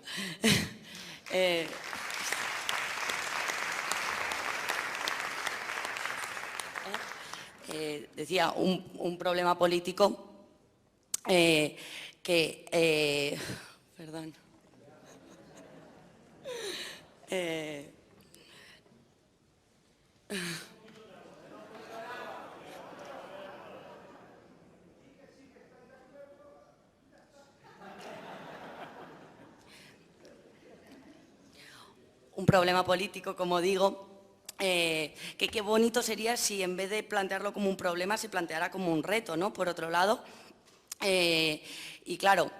Decía, un problema político que... perdón. Un problema político, como digo, que qué bonito sería si en vez de plantearlo como un problema se planteara como un reto, ¿no? Por otro lado, y claro,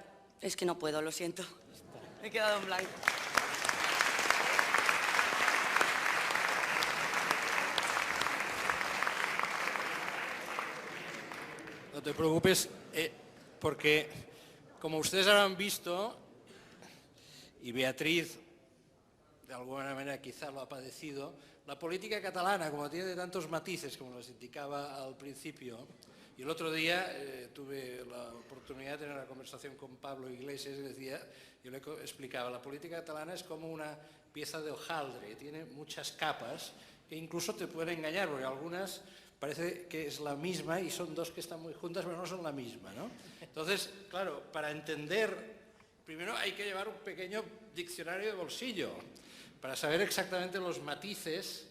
es que no puedo, lo siento, me he quedado en blanco. No te preocupes, porque como ustedes habrán visto, y Beatriz de alguna manera quizá lo ha padecido, la política catalana, como tiene tantos matices, como les indicaba al principio, y el otro día tuve la oportunidad de tener una conversación con Pablo Iglesias y decía, yo le explicaba, la política catalana es como una pieza de hojaldre, tiene muchas capas que incluso te pueden engañar, porque algunas parece que es la misma y son dos que están muy juntas, pero no son la misma, ¿no? Entonces, claro, para entender, primero hay que llevar un pequeño diccionario de bolsillo, para saber exactamente los matices,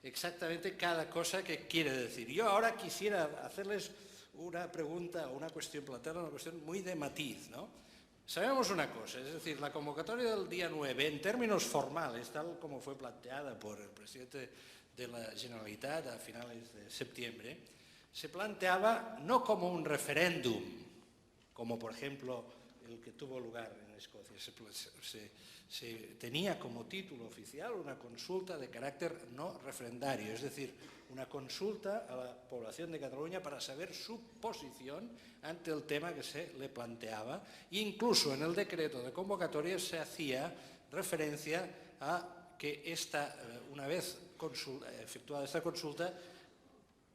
exactamente cada cosa que quiere decir. Yo ahora quisiera hacerles una pregunta o una cuestión, plantear una cuestión muy de matiz, ¿no? Sabemos una cosa, es decir, la convocatoria del día 9, en términos formales, tal como fue planteada por el presidente de la Generalitat a finales de septiembre, se planteaba no como un referéndum, como por ejemplo el que tuvo lugar en Escocia, se tenía como título oficial una consulta de carácter no referendario, es decir, una consulta a la población de Cataluña para saber su posición ante el tema que se le planteaba. E incluso en el decreto de convocatoria se hacía referencia a que una vez efectuada esta consulta,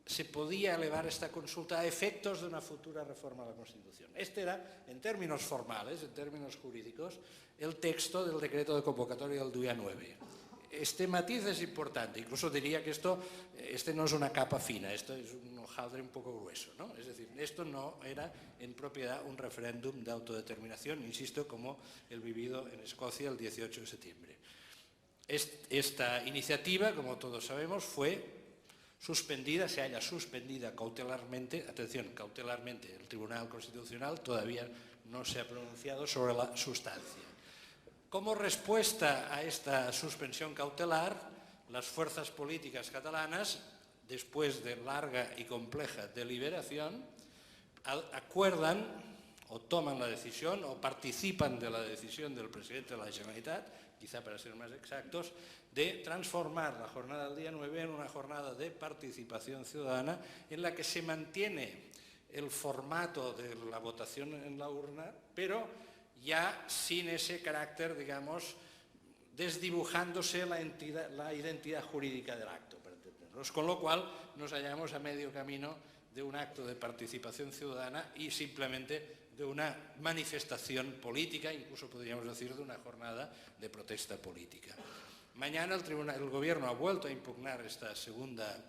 se podía elevar esta consulta a efectos de una futura reforma de la Constitución. Este era, en términos formales, en términos jurídicos, el texto del decreto de convocatoria del día 9. Este matiz es importante, incluso diría que este no es una capa fina, esto es un hojaldre un poco grueso, ¿no? Es decir, esto no era en propiedad un referéndum de autodeterminación, insisto, como el vivido en Escocia el 18 de septiembre. Esta iniciativa, como todos sabemos, fue suspendida, se halla suspendida cautelarmente, atención, cautelarmente, el Tribunal Constitucional todavía no se ha pronunciado sobre la sustancia. Como respuesta a esta suspensión cautelar, las fuerzas políticas catalanas, después de larga y compleja deliberación, acuerdan o toman la decisión o participan de la decisión del presidente de la Generalitat, quizá para ser más exactos, de transformar la jornada del día 9 en una jornada de participación ciudadana en la que se mantiene el formato de la votación en la urna, pero ya sin ese carácter, digamos, desdibujándose la identidad jurídica del acto, para entendernos. Con lo cual nos hallamos a medio camino de un acto de participación ciudadana y simplemente de una manifestación política, incluso podríamos decir de una jornada de protesta política. Mañana el Gobierno ha vuelto a impugnar esta segunda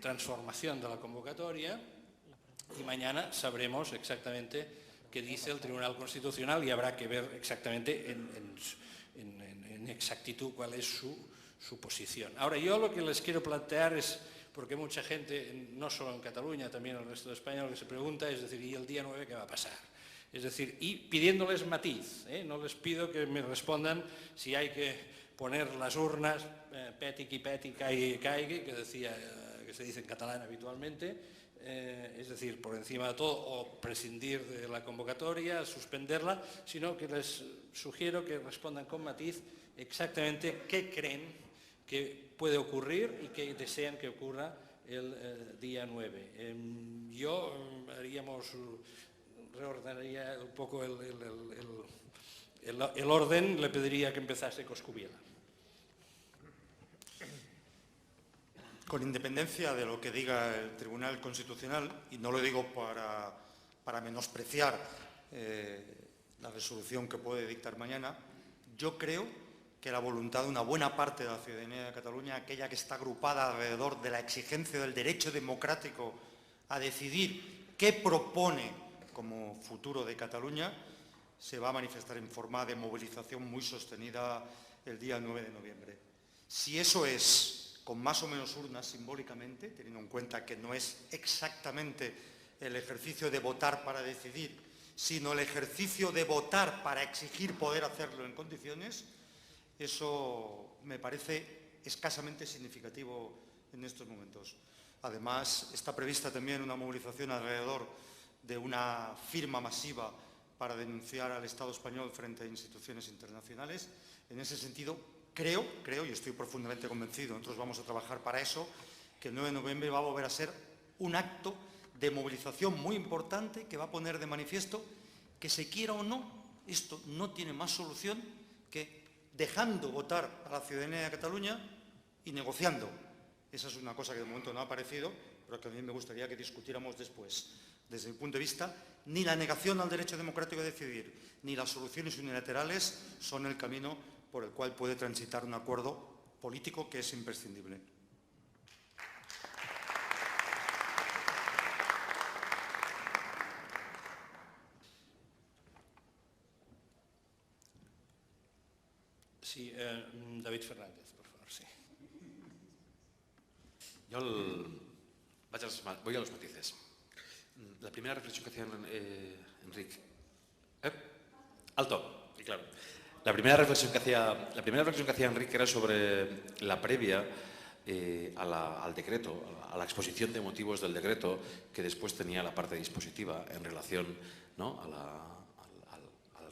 transformación de la convocatoria y mañana sabremos exactamente qué dice el Tribunal Constitucional y habrá que ver exactamente en exactitud cuál es su posición. Ahora, yo lo que les quiero plantear es, porque mucha gente, no solo en Cataluña, también en el resto de España, lo que se pregunta es decir, ¿y el día 9 qué va a pasar? Es decir, y pidiéndoles matiz, no les pido que me respondan si hay que poner las urnas peti qui peti caigui, que se dice en catalán habitualmente, es decir, por encima de todo, o prescindir de la convocatoria, suspenderla, sino que les sugiero que respondan con matiz exactamente qué creen que puede ocurrir y qué desean que ocurra el día 9. Yo reordenaría un poco el orden, le pediría que empezase Coscubiela. Con independencia de lo que diga el Tribunal Constitucional, y no lo digo para menospreciar la resolución que puede dictar mañana, yo creo que la voluntad de una buena parte de la ciudadanía de Cataluña, aquella que está agrupada alrededor de la exigencia del derecho democrático a decidir qué propone como futuro de Cataluña, se va a manifestar en forma de movilización muy sostenida el día 9 de noviembre. Si eso es con más o menos urnas simbólicamente, teniendo en cuenta que no es exactamente el ejercicio de votar para decidir, sino el ejercicio de votar para exigir poder hacerlo en condiciones, eso me parece escasamente significativo en estos momentos. Además, está prevista también una movilización alrededor de una firma masiva para denunciar al Estado español frente a instituciones internacionales. En ese sentido, creo y estoy profundamente convencido, nosotros vamos a trabajar para eso, que el 9 de noviembre va a volver a ser un acto de movilización muy importante que va a poner de manifiesto que, se quiera o no, esto no tiene más solución que dejando votar a la ciudadanía de Cataluña y negociando. Esa es una cosa que de momento no ha aparecido, pero que a mí me gustaría que discutiéramos después. Desde mi punto de vista, ni la negación al derecho democrático a decidir, ni las soluciones unilaterales son el camino por el cual puede transitar un acuerdo político que es imprescindible. Sí, David Fernández, por favor, sí. Voy a los matices. La primera reflexión que hacía Enrique... ¡Alto! Y claro. La primera reflexión que hacía Enrique era sobre la previa al decreto, a la exposición de motivos del decreto, que después tenía la parte dispositiva en relación, ¿no?, al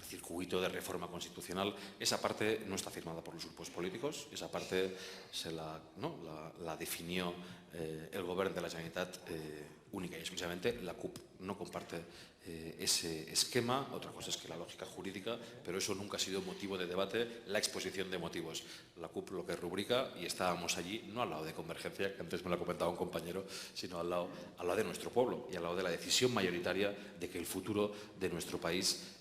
circuito de reforma constitucional. Esa parte no está firmada por los grupos políticos, esa parte la definió el Govern de la Generalitat única y exclusivamente. La CUP no comparte ese esquema. Otra cosa es que la lógica jurídica, pero eso nunca ha sido motivo de debate, la exposición de motivos. La CUP lo que rubrica, y estábamos allí, no al lado de Convergencia, que antes me lo ha comentado un compañero, sino al lado de nuestro pueblo y al lado de la decisión mayoritaria de que el futuro de nuestro país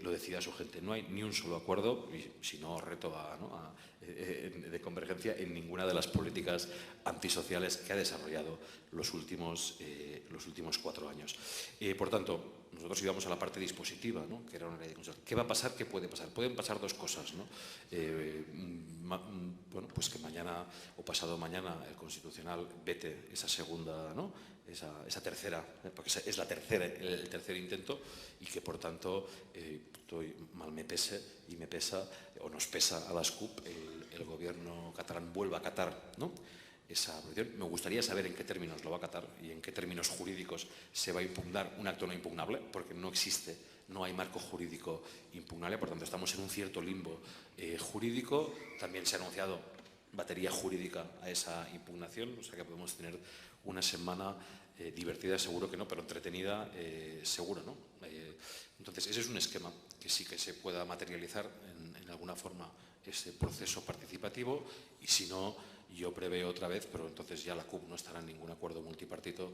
lo decida su gente. No hay ni un solo acuerdo, y si no reto de Convergencia, en ninguna de las políticas antisociales que ha desarrollado los últimos 4 años. Por tanto, nosotros íbamos a la parte dispositiva, ¿no?, que era una ley de consulta. ¿Qué va a pasar? ¿Qué puede pasar? Pueden pasar dos cosas, ¿no? Bueno, pues que mañana o pasado mañana el Constitucional vete esa segunda, ¿no?, esa tercera, porque es el tercer intento, y que por tanto mal me pese y me pesa, o nos pesa a las CUP, el gobierno catalán vuelva a acatar, ¿no?, esa posición. Me gustaría saber en qué términos lo va a acatar y en qué términos jurídicos se va a impugnar un acto no impugnable, porque no hay marco jurídico impugnable, por tanto estamos en un cierto limbo jurídico. También se ha anunciado batería jurídica a esa impugnación, o sea que podemos tener una semana divertida, seguro que no, pero entretenida, seguro, ¿no? Entonces, ese es un esquema que sí que se pueda materializar en alguna forma ese proceso participativo, y si no, yo preveo otra vez, pero entonces ya la CUP no estará en ningún acuerdo multipartito,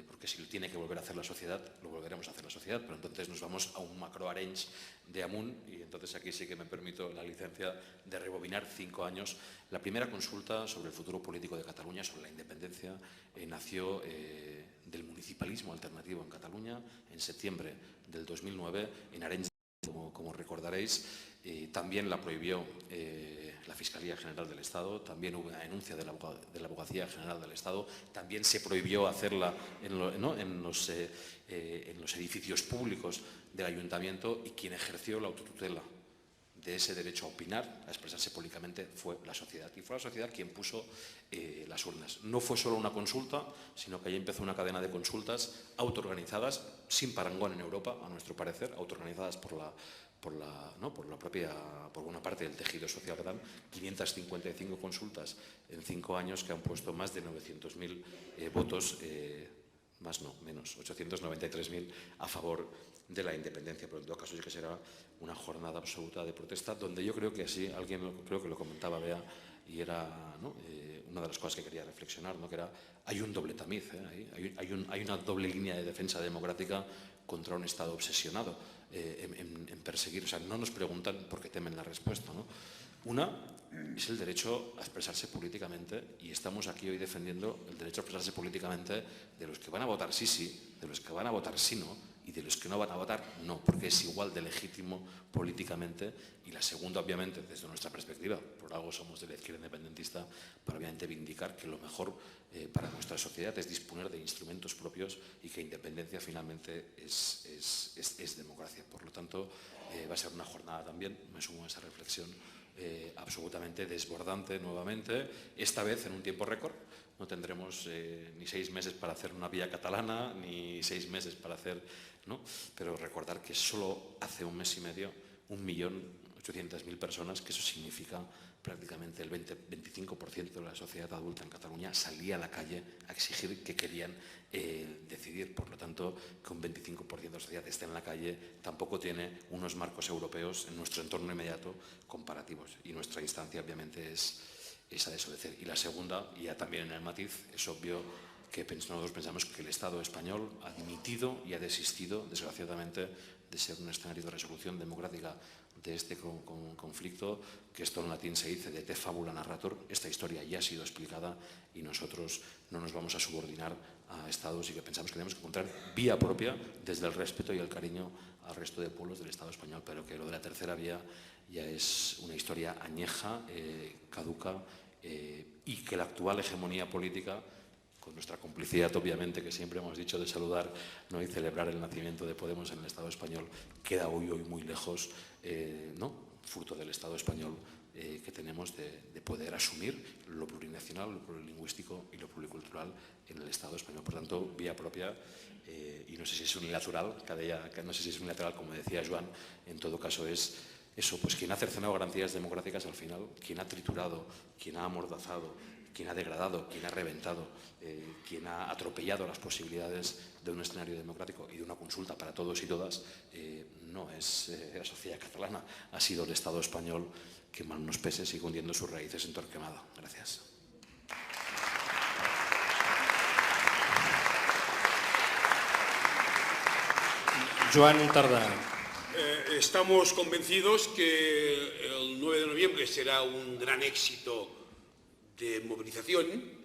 porque si lo tiene que volver a hacer la sociedad, lo volveremos a hacer la sociedad, pero entonces nos vamos a un macro arenys de Amunt, y entonces aquí sí que me permito la licencia de rebobinar 5 años. La primera consulta sobre el futuro político de Cataluña, sobre la independencia, nació del municipalismo alternativo en Cataluña en septiembre del 2009, en Arenys, como recordaréis. También la prohibió la Fiscalía General del Estado, también hubo una denuncia de la Abogacía General del Estado, también se prohibió hacerla en los edificios públicos del Ayuntamiento, y quien ejerció la autotutela de ese derecho a opinar, a expresarse públicamente, fue la sociedad. Y fue la sociedad quien puso las urnas. No fue solo una consulta, sino que ahí empezó una cadena de consultas autoorganizadas, sin parangón en Europa, a nuestro parecer, autoorganizadas por una parte del tejido social catalán, 555 consultas en 5 años que han puesto más de 900.000 votos, más no, menos, 893.000 a favor de la independencia, pero en todo caso sí que será una jornada absoluta de protesta, donde yo creo que así, creo que lo comentaba Bea, y era una de las cosas que quería reflexionar, que era, hay un doble tamiz, hay una doble línea de defensa democrática contra un Estado obsesionado en perseguir. O sea, no nos preguntan por qué temen la respuesta, ¿no? Una es el derecho a expresarse políticamente, y estamos aquí hoy defendiendo el derecho a expresarse políticamente de los que van a votar sí, de los que van a votar sí no, y de los que no van a votar no, porque es igual de legítimo políticamente. Y la segunda, obviamente, desde nuestra perspectiva, por algo somos de la izquierda independentista, para obviamente vindicar que lo mejor para nuestra sociedad es disponer de instrumentos propios y que independencia finalmente es democracia. Por lo tanto, va a ser una jornada también, me sumo a esa reflexión, absolutamente desbordante nuevamente, esta vez en un tiempo récord. No tendremos ni 6 meses para hacer una vía catalana, ni 6 meses para hacer, ¿no? Pero recordar que solo hace un mes y medio 1.800.000 personas, que eso significa prácticamente el 25% de la sociedad adulta en Cataluña, salía a la calle a exigir que querían decidir. Por lo tanto, que un 25% de la sociedad esté en la calle tampoco tiene unos marcos europeos en nuestro entorno inmediato comparativos. Y nuestra instancia, obviamente, es esa de desobedecer. Y la segunda, y ya también en el matiz, es obvio que nosotros pensamos que el Estado español ha dimitido y ha desistido, desgraciadamente, de ser un escenario de resolución democrática de este conflicto, que esto en latín se dice de te fabula narrator. Esta historia ya ha sido explicada y nosotros no nos vamos a subordinar a Estados, y que pensamos que tenemos que encontrar vía propia desde el respeto y el cariño al resto de pueblos del Estado español, pero que lo de la tercera vía ya es una historia añeja, caduca, y que la actual hegemonía política, con nuestra complicidad, obviamente, que siempre hemos dicho de saludar, ¿no?, y celebrar el nacimiento de Podemos en el Estado español, queda hoy muy lejos, fruto del Estado español que tenemos de poder asumir lo plurinacional, lo plurilingüístico y lo pluricultural en el Estado español. Por tanto, vía propia, y no sé si es unilateral, no sé si es unilateral, como decía Joan, en todo caso es eso, pues quien ha cercenado garantías democráticas al final, quien ha triturado, quien ha amordazado, quien ha degradado, quien ha reventado, quien ha atropellado las posibilidades de un escenario democrático y de una consulta para todos y todas, no es la sociedad catalana, ha sido el Estado español, que mal nos pese sigue hundiendo sus raíces en Torquemada. Gracias. Joan Tardà. Estamos convencidos que el 9 de noviembre será un gran éxito de movilización.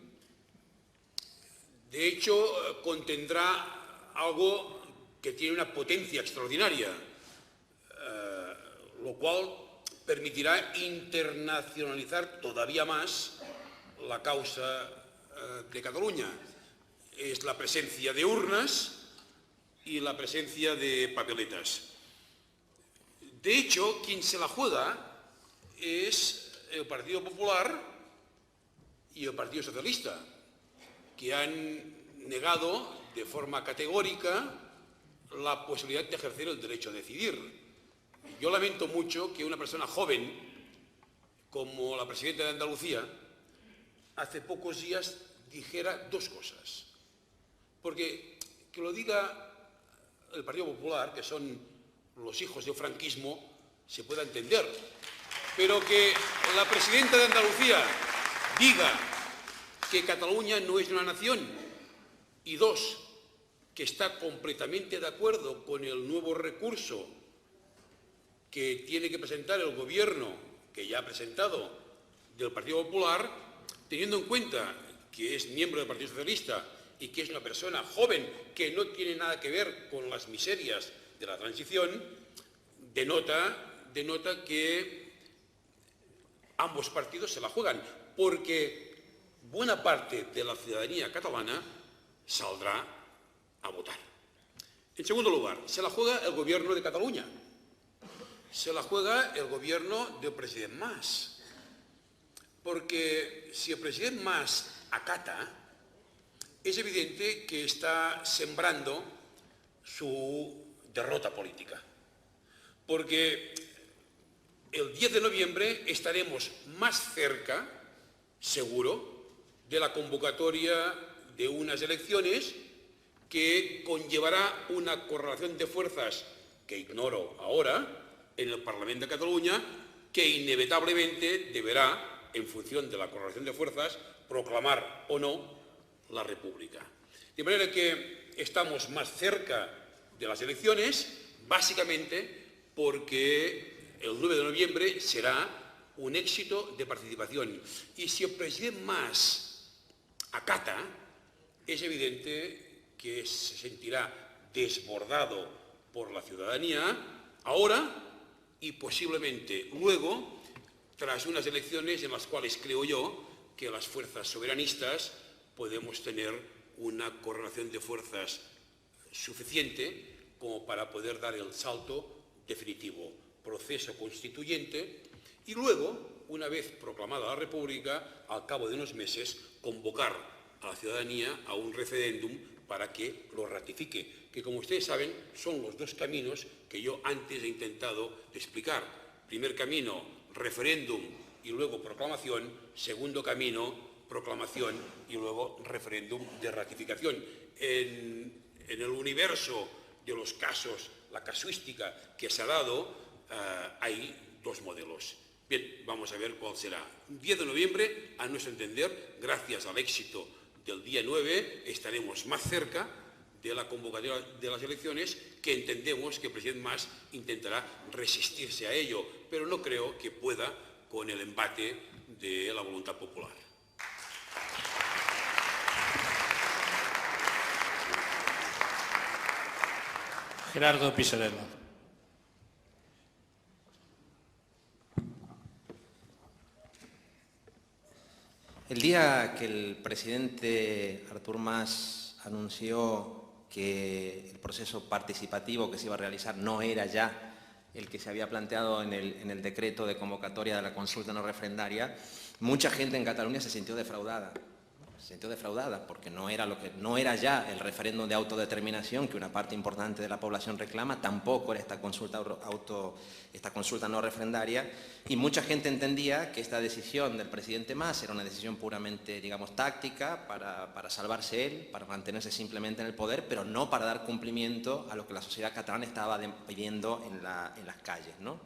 De hecho, contendrá algo que tiene una potencia extraordinaria, lo cual permitirá internacionalizar todavía más la causa de Cataluña. Es la presencia de urnas y la presencia de papeletas. De hecho, quien se la juega es el Partido Popular y el Partido Socialista, que han negado de forma categórica la posibilidad de ejercer el derecho a decidir. Yo lamento mucho que una persona joven, como la presidenta de Andalucía, hace pocos días dijera dos cosas. Porque que lo diga el Partido Popular, que son los hijos del franquismo, se pueda entender. Pero que la presidenta de Andalucía diga que Cataluña no es una nación, y dos, que está completamente de acuerdo con el nuevo recurso que tiene que presentar el Gobierno, que ya ha presentado, del Partido Popular, teniendo en cuenta que es miembro del Partido Socialista y que es una persona joven que no tiene nada que ver con las miserias de la transición, denota que ambos partidos se la juegan, porque buena parte de la ciudadanía catalana saldrá a votar. En segundo lugar, se la juega el Gobierno de Cataluña. se la juega el gobierno del presidente Mas. Porque si el presidente Mas acata, es evidente que está sembrando su derrota política. Porque el 10 de noviembre estaremos más cerca, seguro, de la convocatoria de unas elecciones que conllevará una correlación de fuerzas que ignoro ahora en el Parlamento de Cataluña, que inevitablemente deberá, en función de la correlación de fuerzas, proclamar o no la República. De manera que estamos más cerca de las elecciones, básicamente porque el 9 de noviembre será un éxito de participación. Y si el presidente Mas acata, es evidente que se sentirá desbordado por la ciudadanía ahora y posiblemente luego, tras unas elecciones en las cuales creo yo que las fuerzas soberanistas podemos tener una correlación de fuerzas suficiente como para poder dar el salto definitivo, proceso constituyente, y luego, una vez proclamada la República, al cabo de unos meses, convocar a la ciudadanía a un referéndum para que lo ratifique, que como ustedes saben son los dos caminos que yo antes he intentado explicar. Primer camino, referéndum y luego proclamación. Segundo camino, proclamación y luego referéndum de ratificación. En el universo de los casos, la casuística que se ha dado, hay dos modelos. Bien, vamos a ver cuál será. 10 de noviembre, a nuestro entender, gracias al éxito del día 9, estaremos más cerca de la convocatoria de las elecciones, que entendemos que el presidente Mas intentará resistirse a ello, pero no creo que pueda con el embate de la voluntad popular. Gerardo Pisarello. El día que el presidente Artur Mas anunció que el proceso participativo que se iba a realizar no era ya el que se había planteado en el decreto de convocatoria de la consulta no referendaria, mucha gente en Cataluña se sintió defraudada. Porque no era ya el referéndum de autodeterminación que una parte importante de la población reclama, tampoco era esta consulta no referendaria, y mucha gente entendía que esta decisión del presidente Mas era una decisión puramente, digamos, táctica para salvarse él, para mantenerse simplemente en el poder, pero no para dar cumplimiento a lo que la sociedad catalana estaba pidiendo en las calles, ¿no?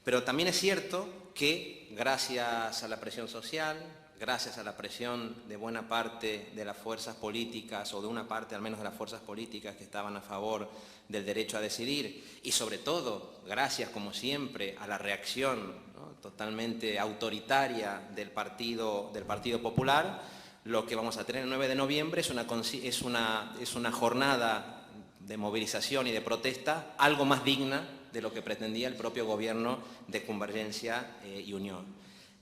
Pero también es cierto que gracias a la presión social, gracias a la presión de buena parte de las fuerzas políticas, o de una parte al menos de las fuerzas políticas que estaban a favor del derecho a decidir, y sobre todo, gracias como siempre a la reacción, ¿no?, totalmente autoritaria del Partido Popular, lo que vamos a tener el 9 de noviembre es una jornada de movilización y de protesta algo más digna de lo que pretendía el propio gobierno de Convergencia y Unión.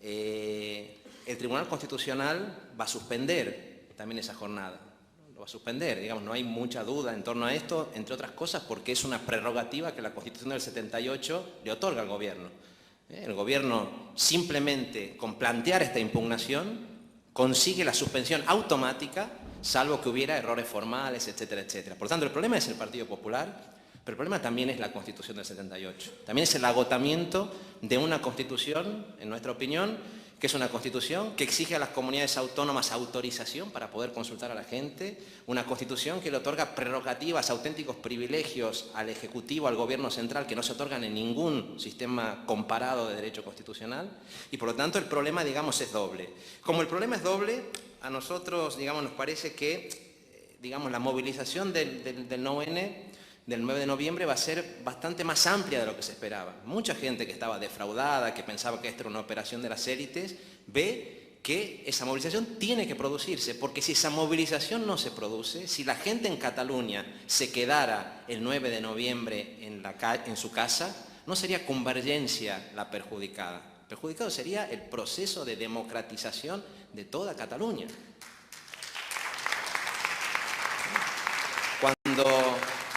El Tribunal Constitucional va a suspender también esa jornada, lo va a suspender, digamos, no hay mucha duda en torno a esto, entre otras cosas porque es una prerrogativa que la Constitución del 78 le otorga al Gobierno. El Gobierno, simplemente con plantear esta impugnación, consigue la suspensión automática, salvo que hubiera errores formales, etcétera, etcétera. Por lo tanto, el problema es el Partido Popular, pero el problema también es la Constitución del 78. También es el agotamiento de una Constitución, en nuestra opinión, que es una Constitución que exige a las comunidades autónomas autorización para poder consultar a la gente, una Constitución que le otorga prerrogativas, auténticos privilegios al Ejecutivo, al Gobierno central, que no se otorgan en ningún sistema comparado de derecho constitucional, y por lo tanto el problema, digamos, es doble. Como el problema es doble, a nosotros, digamos, nos parece que, digamos, la movilización del 9N, del 9 de noviembre, va a ser bastante más amplia de lo que se esperaba. Mucha gente que estaba defraudada, que pensaba que esto era una operación de las élites, ve que esa movilización tiene que producirse, porque si esa movilización no se produce, si la gente en Cataluña se quedara el 9 de noviembre en su casa, no sería Convergencia la perjudicada. Perjudicado sería el proceso de democratización de toda Cataluña.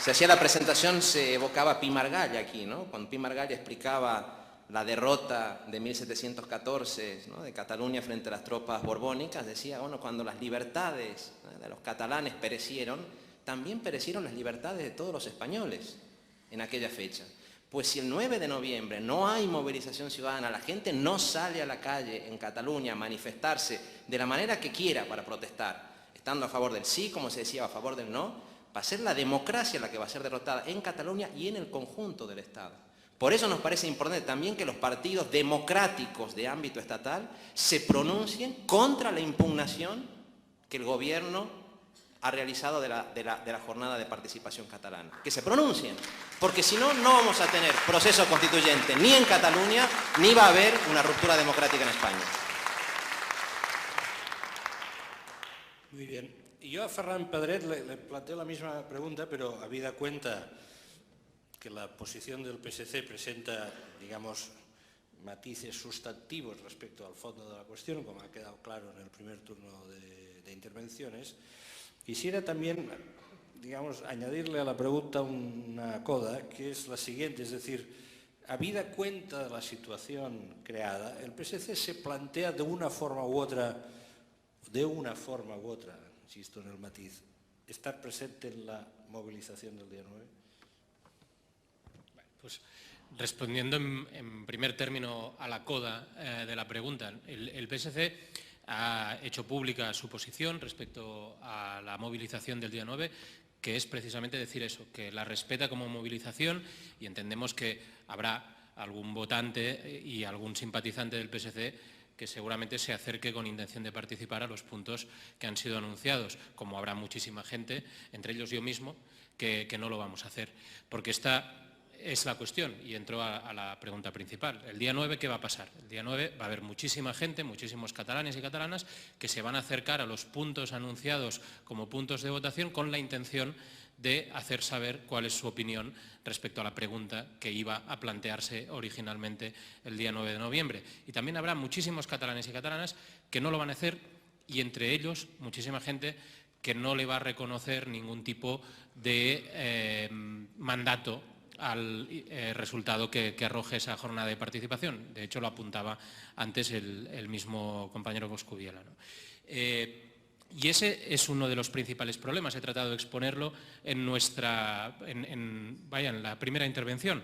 se hacía la presentación se evocaba a Pi Margall aquí, ¿no? Cuando Pi Margall explicaba la derrota de 1714, ¿no?, de Cataluña frente a las tropas borbónicas, decía, bueno, cuando las libertades, ¿no?, de los catalanes perecieron, también perecieron las libertades de todos los españoles en aquella fecha. Pues si el 9 de noviembre no hay movilización ciudadana, la gente no sale a la calle en Cataluña a manifestarse de la manera que quiera para protestar, estando a favor del sí, como se decía, a favor del no, va a ser la democracia la que va a ser derrotada en Cataluña y en el conjunto del Estado. Por eso nos parece importante también que los partidos democráticos de ámbito estatal se pronuncien contra la impugnación que el gobierno ha realizado de la jornada de participación catalana. Que se pronuncien, porque si no, no vamos a tener proceso constituyente ni en Cataluña, ni va a haber una ruptura democrática en España. Muy bien. Y yo a Ferran Pedret le planteo la misma pregunta, pero habida cuenta que la posición del PSC presenta, digamos, matices sustantivos respecto al fondo de la cuestión, como ha quedado claro en el primer turno de intervenciones, quisiera también, digamos, añadirle a la pregunta una coda, que es la siguiente, es decir, habida cuenta de la situación creada, el PSC se plantea de una forma u otra, insisto en el matiz, estar presente en la movilización del día 9. Pues respondiendo en primer término a la coda de la pregunta, el PSC ha hecho pública su posición respecto a la movilización del día 9, que es precisamente decir eso, que la respeta como movilización, y entendemos que habrá algún votante y algún simpatizante del PSC que seguramente se acerque con intención de participar a los puntos que han sido anunciados, como habrá muchísima gente, entre ellos yo mismo, que no lo vamos a hacer, porque esta es la cuestión, y entro a la pregunta principal. El día 9, ¿qué va a pasar? El día 9 va a haber muchísima gente, muchísimos catalanes y catalanas que se van a acercar a los puntos anunciados como puntos de votación con la intención de hacer saber cuál es su opinión respecto a la pregunta que iba a plantearse originalmente el día 9 de noviembre. Y también habrá muchísimos catalanes y catalanas que no lo van a hacer, y entre ellos muchísima gente que no le va a reconocer ningún tipo de mandato al resultado que arroje esa jornada de participación. De hecho, lo apuntaba antes el mismo compañero Coscubiela, ¿no? Y ese es uno de los principales problemas. He tratado de exponerlo en la primera intervención.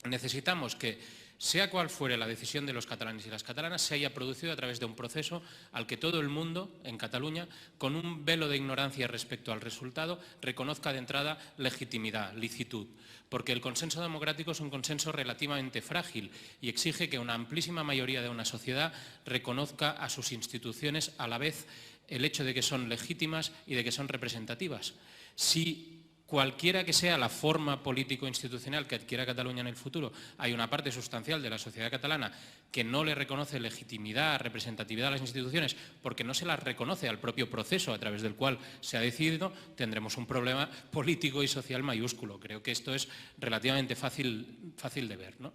Necesitamos que, sea cual fuere la decisión de los catalanes y las catalanas, se haya producido a través de un proceso al que todo el mundo en Cataluña, con un velo de ignorancia respecto al resultado, reconozca de entrada legitimidad, licitud, porque el consenso democrático es un consenso relativamente frágil y exige que una amplísima mayoría de una sociedad reconozca a sus instituciones a la vez el hecho de que son legítimas y de que son representativas. Si cualquiera que sea la forma político-institucional que adquiera Cataluña en el futuro, hay una parte sustancial de la sociedad catalana que no le reconoce legitimidad, representatividad a las instituciones porque no se las reconoce al propio proceso a través del cual se ha decidido, tendremos un problema político y social mayúsculo. Creo que esto es relativamente fácil de ver, ¿no?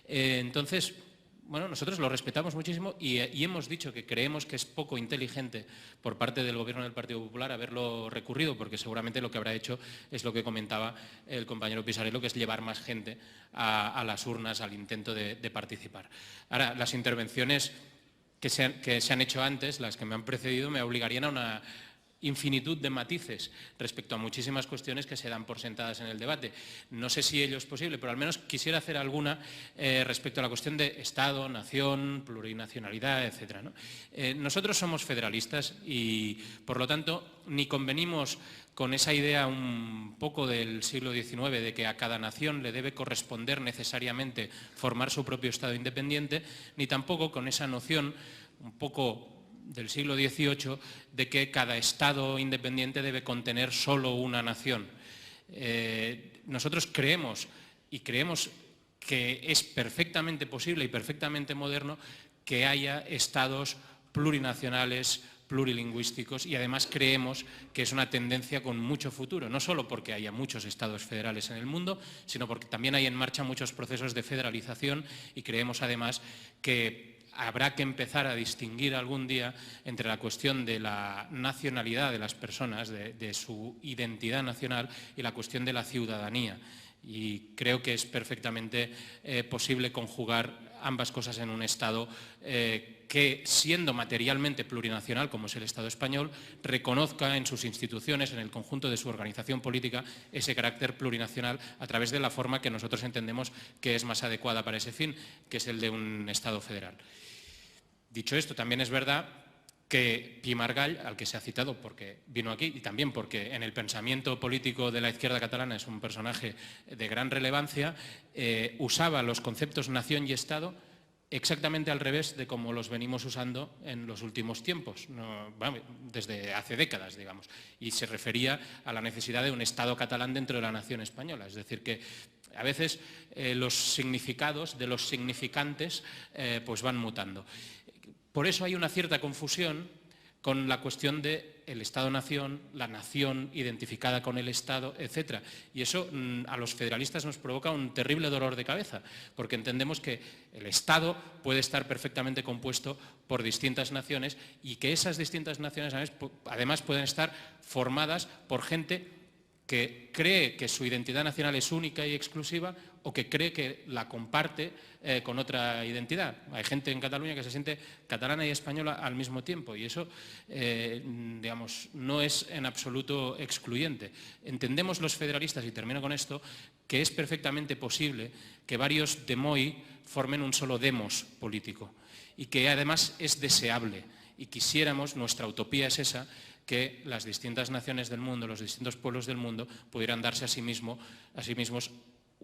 Entonces, bueno, nosotros lo respetamos muchísimo y hemos dicho que creemos que es poco inteligente por parte del Gobierno del Partido Popular haberlo recurrido, porque seguramente lo que habrá hecho es lo que comentaba el compañero Pisarello, que es llevar más gente a las urnas al intento de participar. Ahora, las intervenciones que se han hecho antes, las que me han precedido, me obligarían a una infinitud de matices respecto a muchísimas cuestiones que se dan por sentadas en el debate. No sé si ello es posible, pero al menos quisiera hacer alguna respecto a la cuestión de Estado, nación, plurinacionalidad, etc., ¿no? Nosotros somos federalistas y, por lo tanto, ni convenimos con esa idea un poco del siglo XIX de que a cada nación le debe corresponder necesariamente formar su propio Estado independiente, ni tampoco con esa noción un poco del siglo XVIII de que cada Estado independiente debe contener solo una nación. Nosotros creemos que es perfectamente posible y perfectamente moderno que haya Estados plurinacionales, plurilingüísticos, y además creemos que es una tendencia con mucho futuro, no solo porque haya muchos estados federales en el mundo, sino porque también hay en marcha muchos procesos de federalización, y creemos además que habrá que empezar a distinguir algún día entre la cuestión de la nacionalidad de las personas, de su identidad nacional, y la cuestión de la ciudadanía. Y creo que es perfectamente posible conjugar ambas cosas en un Estado que, siendo materialmente plurinacional, como es el Estado español, reconozca en sus instituciones, en el conjunto de su organización política, ese carácter plurinacional a través de la forma que nosotros entendemos que es más adecuada para ese fin, que es el de un Estado federal. Dicho esto, también es verdad que Pi Margall, al que se ha citado porque vino aquí y también porque en el pensamiento político de la izquierda catalana es un personaje de gran relevancia, usaba los conceptos nación y Estado exactamente al revés de como los venimos usando en los últimos tiempos, desde hace décadas, digamos, y se refería a la necesidad de un Estado catalán dentro de la nación española. Es decir, que a veces los significados de los significantes pues van mutando. Por eso hay una cierta confusión con la cuestión del Estado-nación, la nación identificada con el Estado, etc. Y eso a los federalistas nos provoca un terrible dolor de cabeza, porque entendemos que el Estado puede estar perfectamente compuesto por distintas naciones y que esas distintas naciones además pueden estar formadas por gente que cree que su identidad nacional es única y exclusiva o que cree que la comparte con otra identidad. Hay gente en Cataluña que se siente catalana y española al mismo tiempo y eso, digamos, no es en absoluto excluyente. Entendemos los federalistas, y termino con esto, que es perfectamente posible que varios demoi formen un solo demos político y que además es deseable y quisiéramos, nuestra utopía es esa, que las distintas naciones del mundo, los distintos pueblos del mundo pudieran darse a sí mismos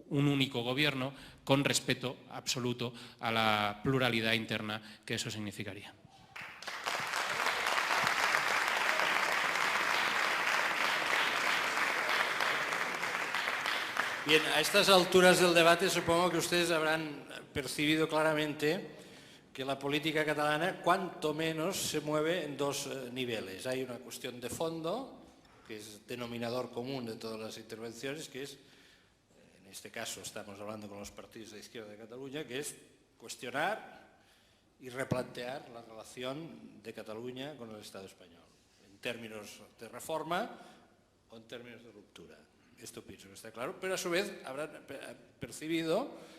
un único gobierno con respeto absoluto a la pluralidad interna que eso significaría. Bien, a estas alturas del debate supongo que ustedes habrán percibido claramente que la política catalana cuanto menos se mueve en dos niveles. Hay una cuestión de fondo, que es denominador común de todas las intervenciones, que es, en este caso estamos hablando con los partidos de izquierda de Cataluña, que es cuestionar y replantear la relación de Cataluña con el Estado español, en términos de reforma o en términos de ruptura. Esto pienso que está claro, pero a su vez habrán percibido.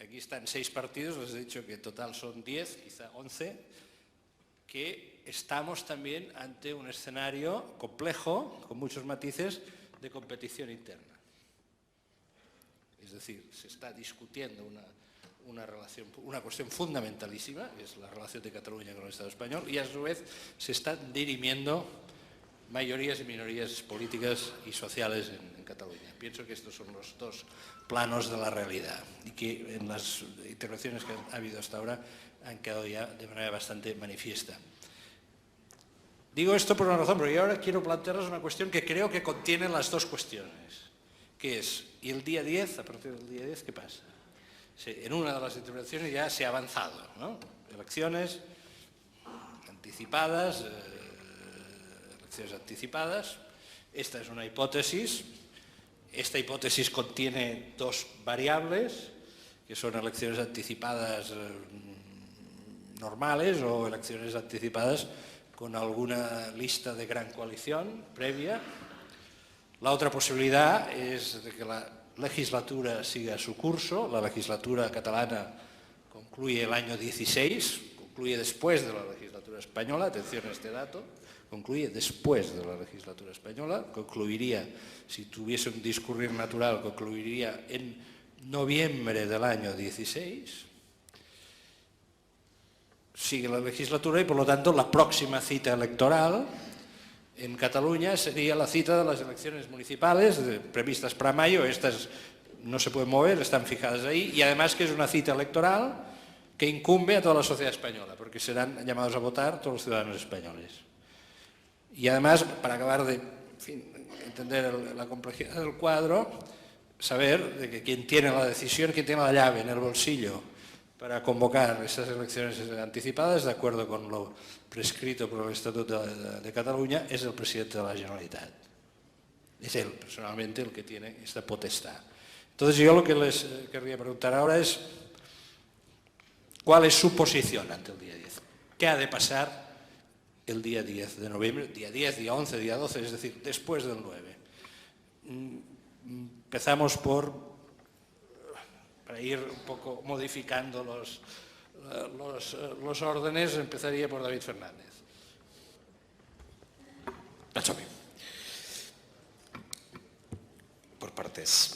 Aquí están 6 partidos, les he dicho que en total son 10, quizá 11, que estamos también ante un escenario complejo, con muchos matices, de competición interna. Es decir, se está discutiendo una cuestión fundamentalísima, que es la relación de Cataluña con el Estado español, y a su vez se están dirimiendo mayorías y minorías políticas y sociales en Cataluña. Pienso que estos son los dos planos de la realidad y que en las intervenciones que ha habido hasta ahora han quedado ya de manera bastante manifiesta. Digo esto por una razón, porque yo ahora quiero plantearles una cuestión que creo que contiene las dos cuestiones, que es, ¿y el día 10, a partir del día 10, qué pasa? En una de las intervenciones ya se ha avanzado, ¿no? Elecciones anticipadas, esta es una hipótesis. Esta hipótesis contiene dos variables, que son elecciones anticipadas normales o elecciones anticipadas con alguna lista de gran coalición previa. La otra posibilidad es de que la legislatura siga su curso. La legislatura catalana concluye el año 16, concluye después de la legislatura española, atención a este dato. Concluye después de la legislatura española, concluiría, si tuviese un discurrir natural, concluiría en noviembre del año 16. Sigue la legislatura y, por lo tanto, la próxima cita electoral en Cataluña sería la cita de las elecciones municipales previstas para mayo. Estas no se pueden mover, están fijadas ahí, y además que es una cita electoral que incumbe a toda la sociedad española, porque serán llamados a votar todos los ciudadanos españoles. Y además, para acabar de entender la complejidad del cuadro, saber de que quien tiene la decisión, quien tiene la llave en el bolsillo para convocar esas elecciones anticipadas, de acuerdo con lo prescrito por el Estatuto de Cataluña, es el presidente de la Generalitat. Es él, personalmente, el que tiene esta potestad. Entonces, yo lo que les querría preguntar ahora es, ¿Cuál es su posición ante el día 10? ¿Qué ha de pasar el día 10 de noviembre? Día 10, día 11, día 12, es decir, después del 9. Empezamos para ir un poco modificando los órdenes, empezaría por David Fernández. Por partes,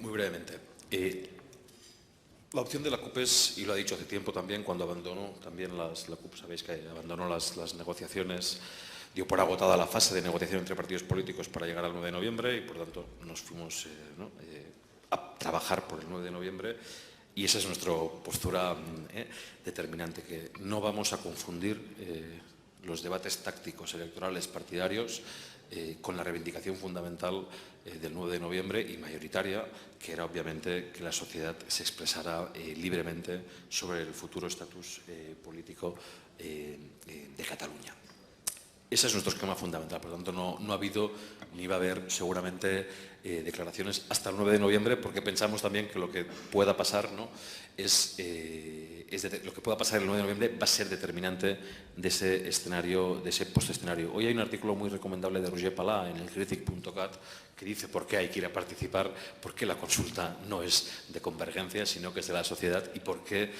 muy brevemente. La opción de la CUP es, y lo ha dicho hace tiempo también, cuando abandonó también la CUP, sabéis que abandonó las negociaciones, dio por agotada la fase de negociación entre partidos políticos para llegar al 9 de noviembre y por tanto nos fuimos a trabajar por el 9 de noviembre y esa es nuestra postura determinante, que no vamos a confundir los debates tácticos electorales partidarios con la reivindicación fundamental del 9 de noviembre y mayoritaria, que era obviamente que la sociedad se expresara libremente sobre el futuro estatus político de Cataluña. Ese es nuestro esquema fundamental, por lo tanto no ha habido ni va a haber seguramente declaraciones hasta el 9 de noviembre porque pensamos también que lo que pueda pasar lo que pueda pasar el 9 de noviembre va a ser determinante de ese escenario, de ese post-escenario. Hoy hay un artículo muy recomendable de Roger Palà en el critic.cat que dice por qué hay que ir a participar, por qué la consulta no es de convergencia, sino que es de la sociedad y por qué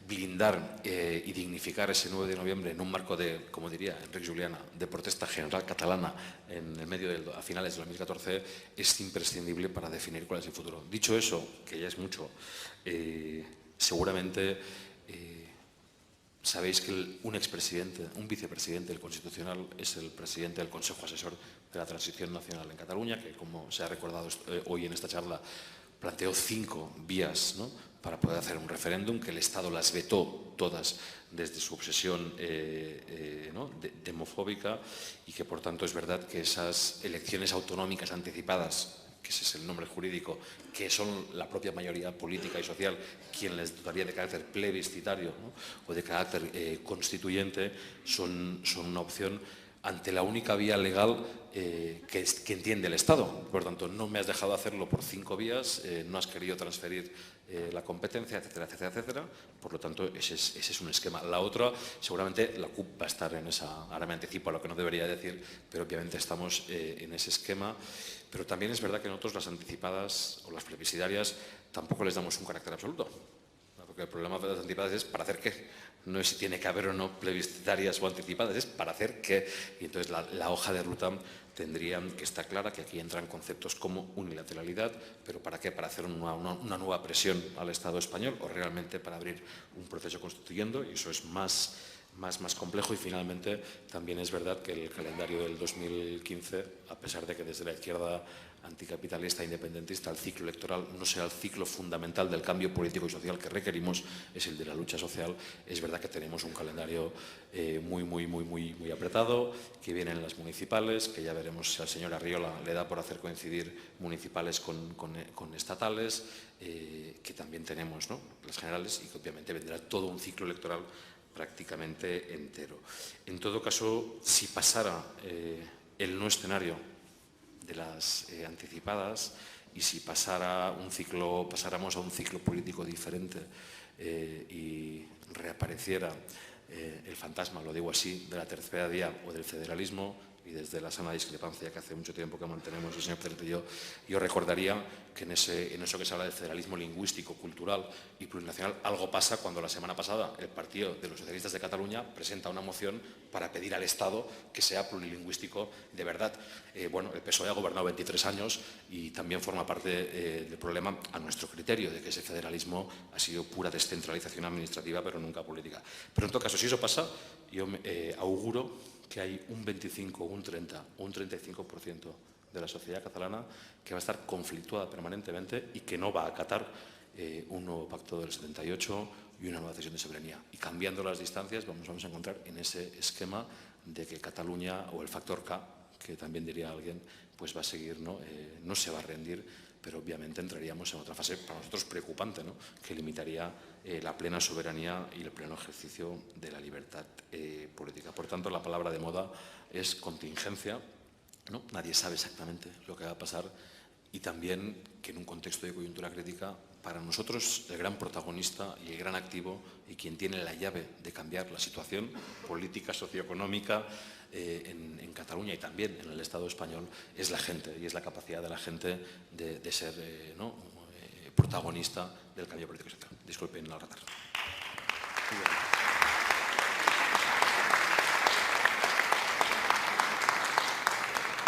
blindar y dignificar ese 9 de noviembre en un marco de, como diría Enric Juliana, de protesta general catalana en el medio a finales del 2014 es imprescindible para definir cuál es el futuro. Dicho eso, que ya es mucho, seguramente sabéis que un expresidente, un vicepresidente del Constitucional es el presidente del Consejo Asesor de la Transición Nacional en Cataluña, que como se ha recordado hoy en esta charla, planteó 5 vías, ¿no?, para poder hacer un referéndum, que el Estado las vetó todas desde su obsesión demofóbica y que por tanto es verdad que esas elecciones autonómicas anticipadas, que ese es el nombre jurídico, que son la propia mayoría política y social quien les dotaría de carácter plebiscitario, ¿no?, o de carácter constituyente, son una opción ante la única vía legal que entiende el Estado. Por tanto, no me has dejado hacerlo por 5 vías, no has querido transferir la competencia, etcétera, etcétera, etcétera. Por lo tanto, ese es un esquema. La otra, seguramente la CUP va a estar en esa, ahora me anticipo a lo que no debería decir, pero obviamente estamos en ese esquema. Pero también es verdad que nosotros las anticipadas o las plebiscitarias tampoco les damos un carácter absoluto. Porque el problema de las anticipadas es ¿para hacer qué? No es si tiene que haber o no plebiscitarias o anticipadas, es para hacer qué. Y entonces la hoja de ruta tendría que estar clara, que aquí entran conceptos como unilateralidad, pero ¿para qué? ¿Para hacer una nueva presión al Estado español o realmente para abrir un proceso constituyendo? Y eso es más complejo y finalmente también es verdad que el calendario del 2015, a pesar de que desde la izquierda anticapitalista e independentista el ciclo electoral no sea el ciclo fundamental del cambio político y social que requerimos, es el de la lucha social. Es verdad que tenemos un calendario muy apretado, que vienen las municipales, que ya veremos si al señor Arriola le da por hacer coincidir municipales con estatales, que también tenemos, ¿no?, las generales, y que obviamente vendrá todo un ciclo electoral prácticamente entero. En todo caso, si pasara el no escenario de las anticipadas y si pasáramos a un ciclo político diferente y reapareciera el fantasma, lo digo así, de la tercera vía o del federalismo, y desde la sana discrepancia que hace mucho tiempo que mantenemos el señor Pedret y yo recordaría que en eso que se habla del federalismo lingüístico, cultural y plurinacional, algo pasa cuando la semana pasada el Partido de los Socialistas de Cataluña presenta una moción para pedir al Estado que sea plurilingüístico de verdad. Bueno, el PSOE ha gobernado 23 años y también forma parte del problema, a nuestro criterio, de que ese federalismo ha sido pura descentralización administrativa, pero nunca política. Pero en todo caso, si eso pasa, yo auguro que hay un 25, un 30 o un 35% de la sociedad catalana que va a estar conflictuada permanentemente y que no va a acatar un nuevo pacto del 78 y una nueva cesión de soberanía. Y cambiando las distancias vamos a encontrar en ese esquema de que Cataluña, o el factor K, que también diría alguien, pues va a seguir, no se va a rendir, pero obviamente entraríamos en otra fase para nosotros preocupante, ¿no?, que limitaría la plena soberanía y el pleno ejercicio de la libertad política. Por tanto, la palabra de moda es contingencia, ¿no? Nadie sabe exactamente lo que va a pasar y también que en un contexto de coyuntura crítica para nosotros el gran protagonista y el gran activo y quien tiene la llave de cambiar la situación política, socioeconómica en Cataluña y también en el Estado español es la gente, y es la capacidad de la gente de ser protagonista del cambio político social. Disculpen el retraso.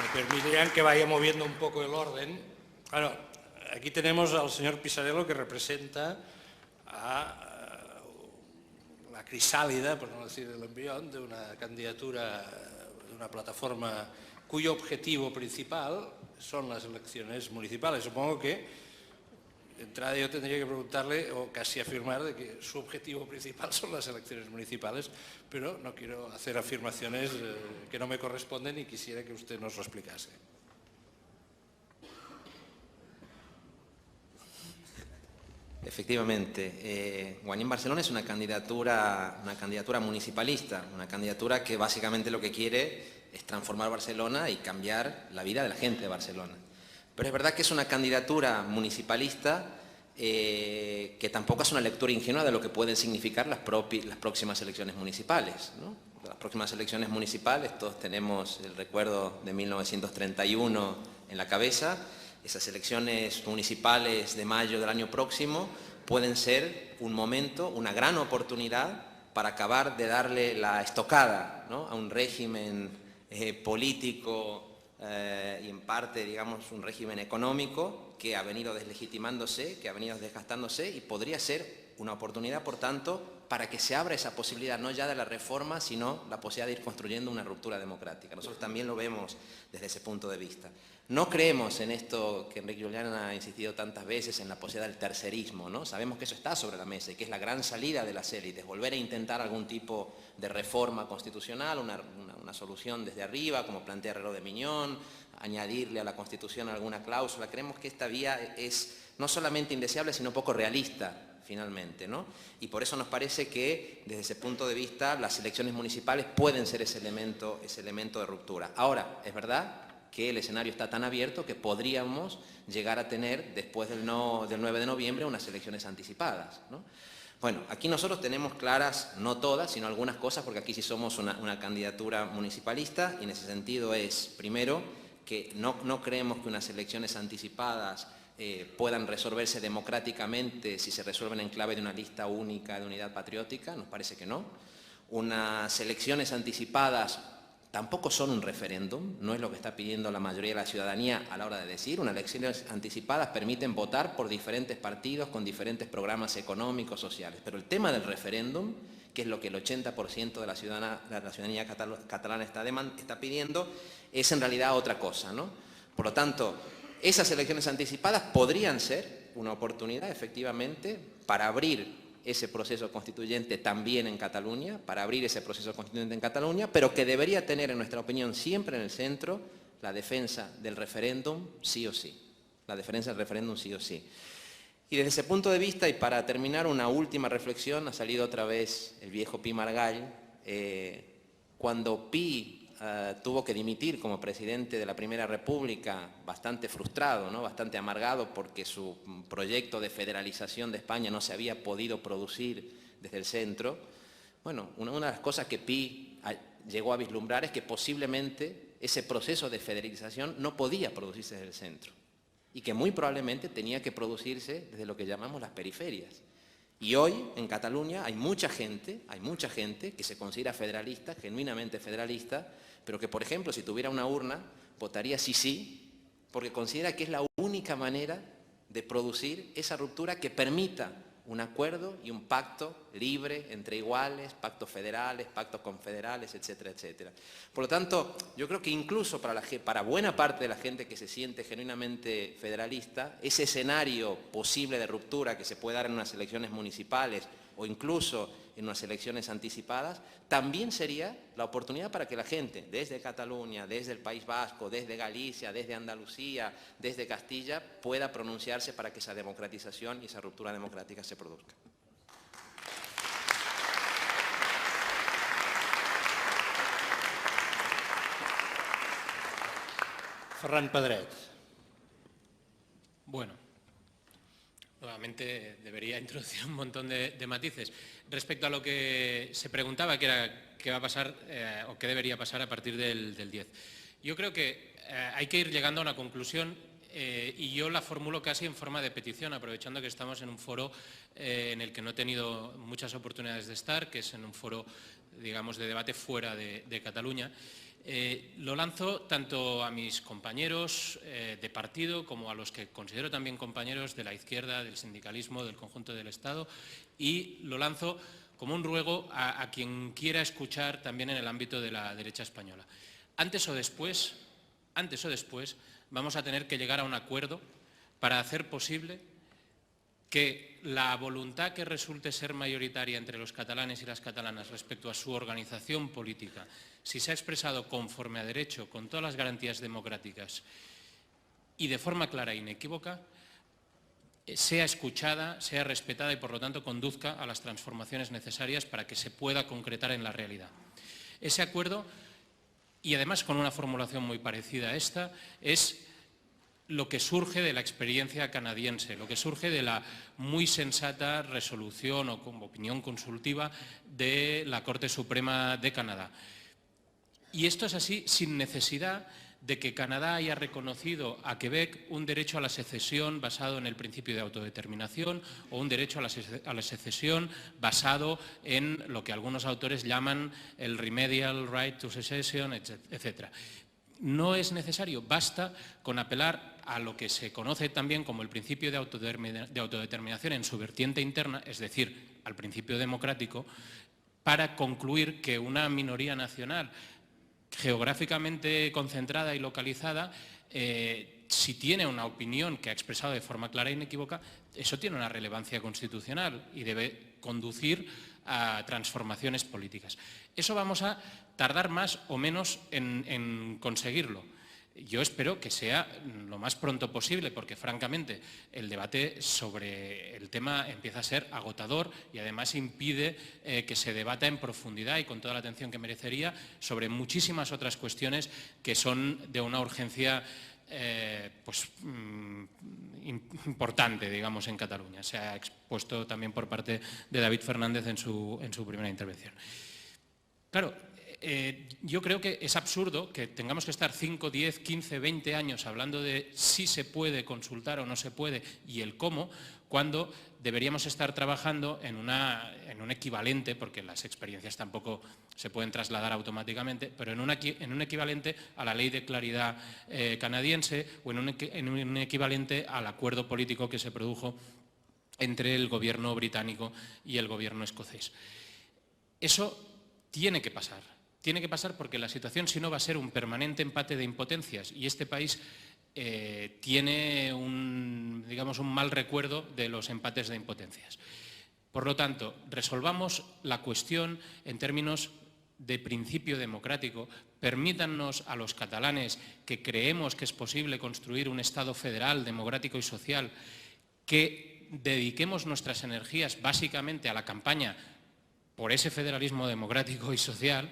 Me permitirán que vaya moviendo un poco el orden. Claro, aquí tenemos al señor Pisarello, que representa a la crisálida, por no decir el embrión, de una candidatura, de una plataforma cuyo objetivo principal son las elecciones municipales. Supongo que de entrada yo tendría que preguntarle o casi afirmar de que su objetivo principal son las elecciones municipales, pero no quiero hacer afirmaciones que no me corresponden y quisiera que usted nos lo explicase. Efectivamente, Guanyem Barcelona es una candidatura municipalista, una candidatura que básicamente lo que quiere es transformar Barcelona y cambiar la vida de la gente de Barcelona. Pero es verdad que es una candidatura municipalista que tampoco es una lectura ingenua de lo que pueden significar las próximas elecciones municipales, ¿no? Las próximas elecciones municipales, todos tenemos el recuerdo de 1931 en la cabeza. Esas elecciones municipales de mayo del año próximo pueden ser un momento, una gran oportunidad para acabar de darle la estocada, ¿no?, a un régimen político y en parte, digamos, un régimen económico que ha venido deslegitimándose, que ha venido desgastándose y podría ser una oportunidad, por tanto, para que se abra esa posibilidad, no ya de la reforma, sino la posibilidad de ir construyendo una ruptura democrática. Nosotros también lo vemos desde ese punto de vista. No creemos en esto que Enric Julián ha insistido tantas veces, en la posibilidad del tercerismo, ¿no? Sabemos que eso está sobre la mesa y que es la gran salida de las élites, volver a intentar algún tipo de reforma constitucional, una solución desde arriba, como plantea Herrero de Miñón, añadirle a la Constitución alguna cláusula. Creemos que esta vía es no solamente indeseable, sino poco realista, finalmente, ¿no? Y por eso nos parece que, desde ese punto de vista, las elecciones municipales pueden ser ese elemento de ruptura. Ahora, es verdad que el escenario está tan abierto que podríamos llegar a tener, después del 9 de noviembre, unas elecciones anticipadas, ¿no? Bueno, aquí nosotros tenemos claras, no todas, sino algunas cosas, porque aquí sí somos una candidatura municipalista, y en ese sentido es, primero, que no creemos que unas elecciones anticipadas puedan resolverse democráticamente si se resuelven en clave de una lista única de unidad patriótica, nos parece que no. Unas elecciones anticipadas tampoco son un referéndum, no es lo que está pidiendo la mayoría de la ciudadanía a la hora de decir. Unas elecciones anticipadas permiten votar por diferentes partidos con diferentes programas económicos, sociales. Pero el tema del referéndum, que es lo que el 80% de la ciudadanía catalana está pidiendo, es en realidad otra cosa, ¿no? Por lo tanto, esas elecciones anticipadas podrían ser una oportunidad, efectivamente, para abrir ese proceso constituyente también en Cataluña, pero que debería tener, en nuestra opinión, siempre en el centro la defensa del referéndum sí o sí. La defensa del referéndum sí o sí. Y desde ese punto de vista, y para terminar, una última reflexión, ha salido otra vez el viejo Pi Margall. Cuando Pi tuvo que dimitir como presidente de la Primera República, bastante frustrado, ¿no?, bastante amargado, porque su proyecto de federalización de España no se había podido producir desde el centro. Bueno, una de las cosas que Pi llegó a vislumbrar es que posiblemente ese proceso de federalización no podía producirse desde el centro y que muy probablemente tenía que producirse desde lo que llamamos las periferias. Y hoy, en Cataluña, hay mucha gente que se considera federalista, genuinamente federalista, pero que, por ejemplo, si tuviera una urna, votaría sí, porque considera que es la única manera de producir esa ruptura que permita un acuerdo y un pacto libre entre iguales, pactos federales, pactos confederales, etcétera, etcétera. Por lo tanto, yo creo que incluso para buena parte de la gente que se siente genuinamente federalista, ese escenario posible de ruptura que se puede dar en unas elecciones municipales o incluso en unas elecciones anticipadas, también sería la oportunidad para que la gente, desde Cataluña, desde el País Vasco, desde Galicia, desde Andalucía, desde Castilla, pueda pronunciarse para que esa democratización y esa ruptura democrática se produzca. Ferran Pedret. Bueno, nuevamente debería introducir un montón de matices. Respecto a lo que se preguntaba, que era qué va a pasar o qué debería pasar a partir del 10. Yo creo que hay que ir llegando a una conclusión y yo la formulo casi en forma de petición, aprovechando que estamos en un foro en el que no he tenido muchas oportunidades de estar, que es en un foro, digamos, de debate fuera de Cataluña. Lo lanzo tanto a mis compañeros de partido como a los que considero también compañeros de la izquierda, del sindicalismo, del conjunto del Estado, y lo lanzo como un ruego a quien quiera escuchar también en el ámbito de la derecha española. Antes o después, vamos a tener que llegar a un acuerdo para hacer posible que la voluntad que resulte ser mayoritaria entre los catalanes y las catalanas respecto a su organización política, si se ha expresado conforme a derecho, con todas las garantías democráticas y de forma clara e inequívoca, sea escuchada, sea respetada y, por lo tanto, conduzca a las transformaciones necesarias para que se pueda concretar en la realidad. Ese acuerdo, y además con una formulación muy parecida a esta, es lo que surge de la experiencia canadiense, lo que surge de la muy sensata resolución o opinión consultiva de la Corte Suprema de Canadá. Y esto es así sin necesidad de que Canadá haya reconocido a Quebec un derecho a la secesión basado en el principio de autodeterminación o un derecho a la secesión basado en lo que algunos autores llaman el remedial right to secession, etc. No es necesario, basta con apelar a lo que se conoce también como el principio de autodeterminación en su vertiente interna, es decir, al principio democrático, para concluir que una minoría nacional geográficamente concentrada y localizada, si tiene una opinión que ha expresado de forma clara e inequívoca, eso tiene una relevancia constitucional y debe conducir a transformaciones políticas. Eso vamos a tardar más o menos en conseguirlo. Yo espero que sea lo más pronto posible, porque francamente el debate sobre el tema empieza a ser agotador y además impide que se debata en profundidad y con toda la atención que merecería sobre muchísimas otras cuestiones que son de una urgencia importante, digamos, en Cataluña. Se ha expuesto también por parte de David Fernández en su primera intervención. Claro, yo creo que es absurdo que tengamos que estar 5, 10, 15, 20 años hablando de si se puede consultar o no se puede y el cómo, cuando deberíamos estar trabajando en un equivalente, porque las experiencias tampoco se pueden trasladar automáticamente, pero en un equivalente a la ley de claridad canadiense o en un equivalente al acuerdo político que se produjo entre el gobierno británico y el gobierno escocés. Eso tiene que pasar. Tiene que pasar porque la situación, si no, va a ser un permanente empate de impotencias y este país tiene un mal recuerdo de los empates de impotencias. Por lo tanto, resolvamos la cuestión en términos de principio democrático, permítannos a los catalanes que creemos que es posible construir un Estado federal, democrático y social, que dediquemos nuestras energías básicamente a la campaña por ese federalismo democrático y social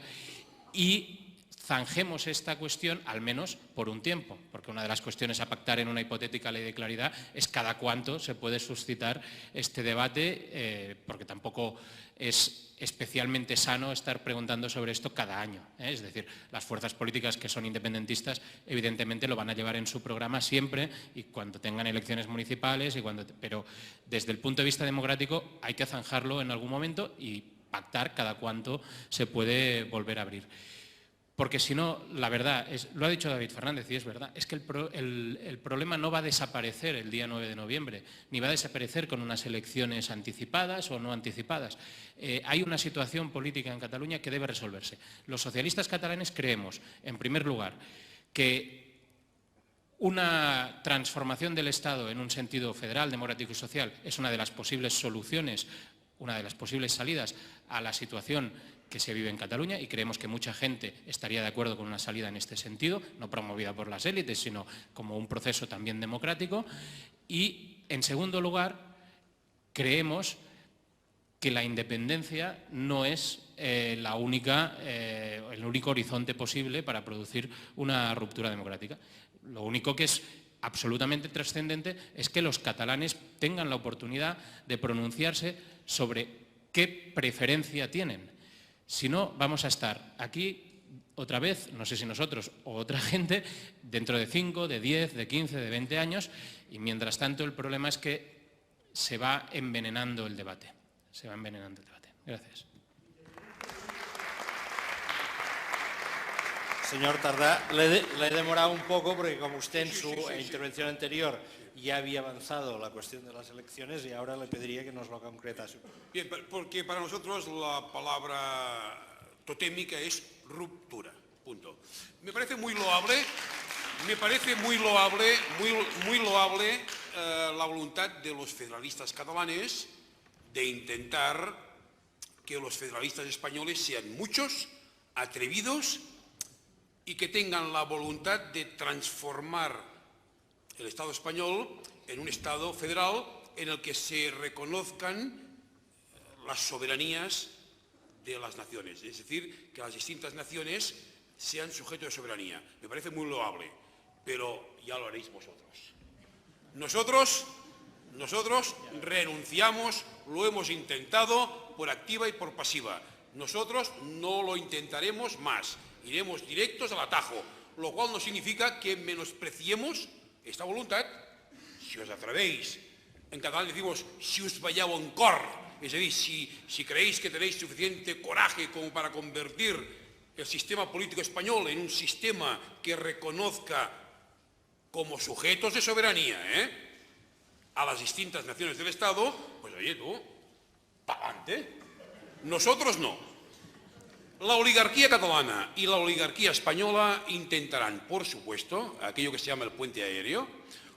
y zanjemos esta cuestión al menos por un tiempo, porque una de las cuestiones a pactar en una hipotética ley de claridad es cada cuánto se puede suscitar este debate, porque tampoco es especialmente sano estar preguntando sobre esto cada año. Es decir, las fuerzas políticas que son independentistas evidentemente lo van a llevar en su programa siempre y cuando tengan elecciones municipales, pero desde el punto de vista democrático hay que zanjarlo en algún momento y pactar cada cuánto se puede volver a abrir. Porque si no, la verdad, lo ha dicho David Fernández y es verdad, es que el problema no va a desaparecer el día 9 de noviembre, ni va a desaparecer con unas elecciones anticipadas o no anticipadas. Hay una situación política en Cataluña que debe resolverse. Los socialistas catalanes creemos, en primer lugar, que una transformación del Estado en un sentido federal, democrático y social es una de las posibles soluciones, una de las posibles salidas a la situación que se vive en Cataluña y creemos que mucha gente estaría de acuerdo con una salida en este sentido, no promovida por las élites, sino como un proceso también democrático. Y, en segundo lugar, creemos que la independencia no es el único horizonte posible para producir una ruptura democrática. Lo único que es absolutamente trascendente es que los catalanes tengan la oportunidad de pronunciarse sobre qué preferencia tienen. Si no, vamos a estar aquí otra vez, no sé si nosotros o otra gente, dentro de 5, de 10, de 15, de 20 años, y mientras tanto el problema es que se va envenenando el debate. Se va envenenando el debate. Gracias. Señor Tardá, le he demorado un poco porque como usted en su intervención anterior ya había avanzado la cuestión de las elecciones y ahora le pediría que nos lo concretase. Bien, porque para nosotros la palabra totémica es ruptura, punto. Me parece muy loable la voluntad de los federalistas catalanes de intentar que los federalistas españoles sean muchos, atrevidos y que tengan la voluntad de transformar el Estado español en un Estado federal en el que se reconozcan las soberanías de las naciones, es decir, que las distintas naciones sean sujetos de soberanía. Me parece muy loable, pero ya lo haréis vosotros. Nosotros renunciamos, lo hemos intentado por activa y por pasiva. Nosotros no lo intentaremos más. Iremos directos al atajo, lo cual no significa que menospreciemos esta voluntad. Si os atrevéis, en catalán decimos si us veieu en cor, es decir, si creéis que tenéis suficiente coraje como para convertir el sistema político español en un sistema que reconozca como sujetos de soberanía a las distintas naciones del Estado, pues oye tú, pa'lante. Nosotros no. La oligarquía catalana y la oligarquía española intentarán, por supuesto, aquello que se llama el puente aéreo,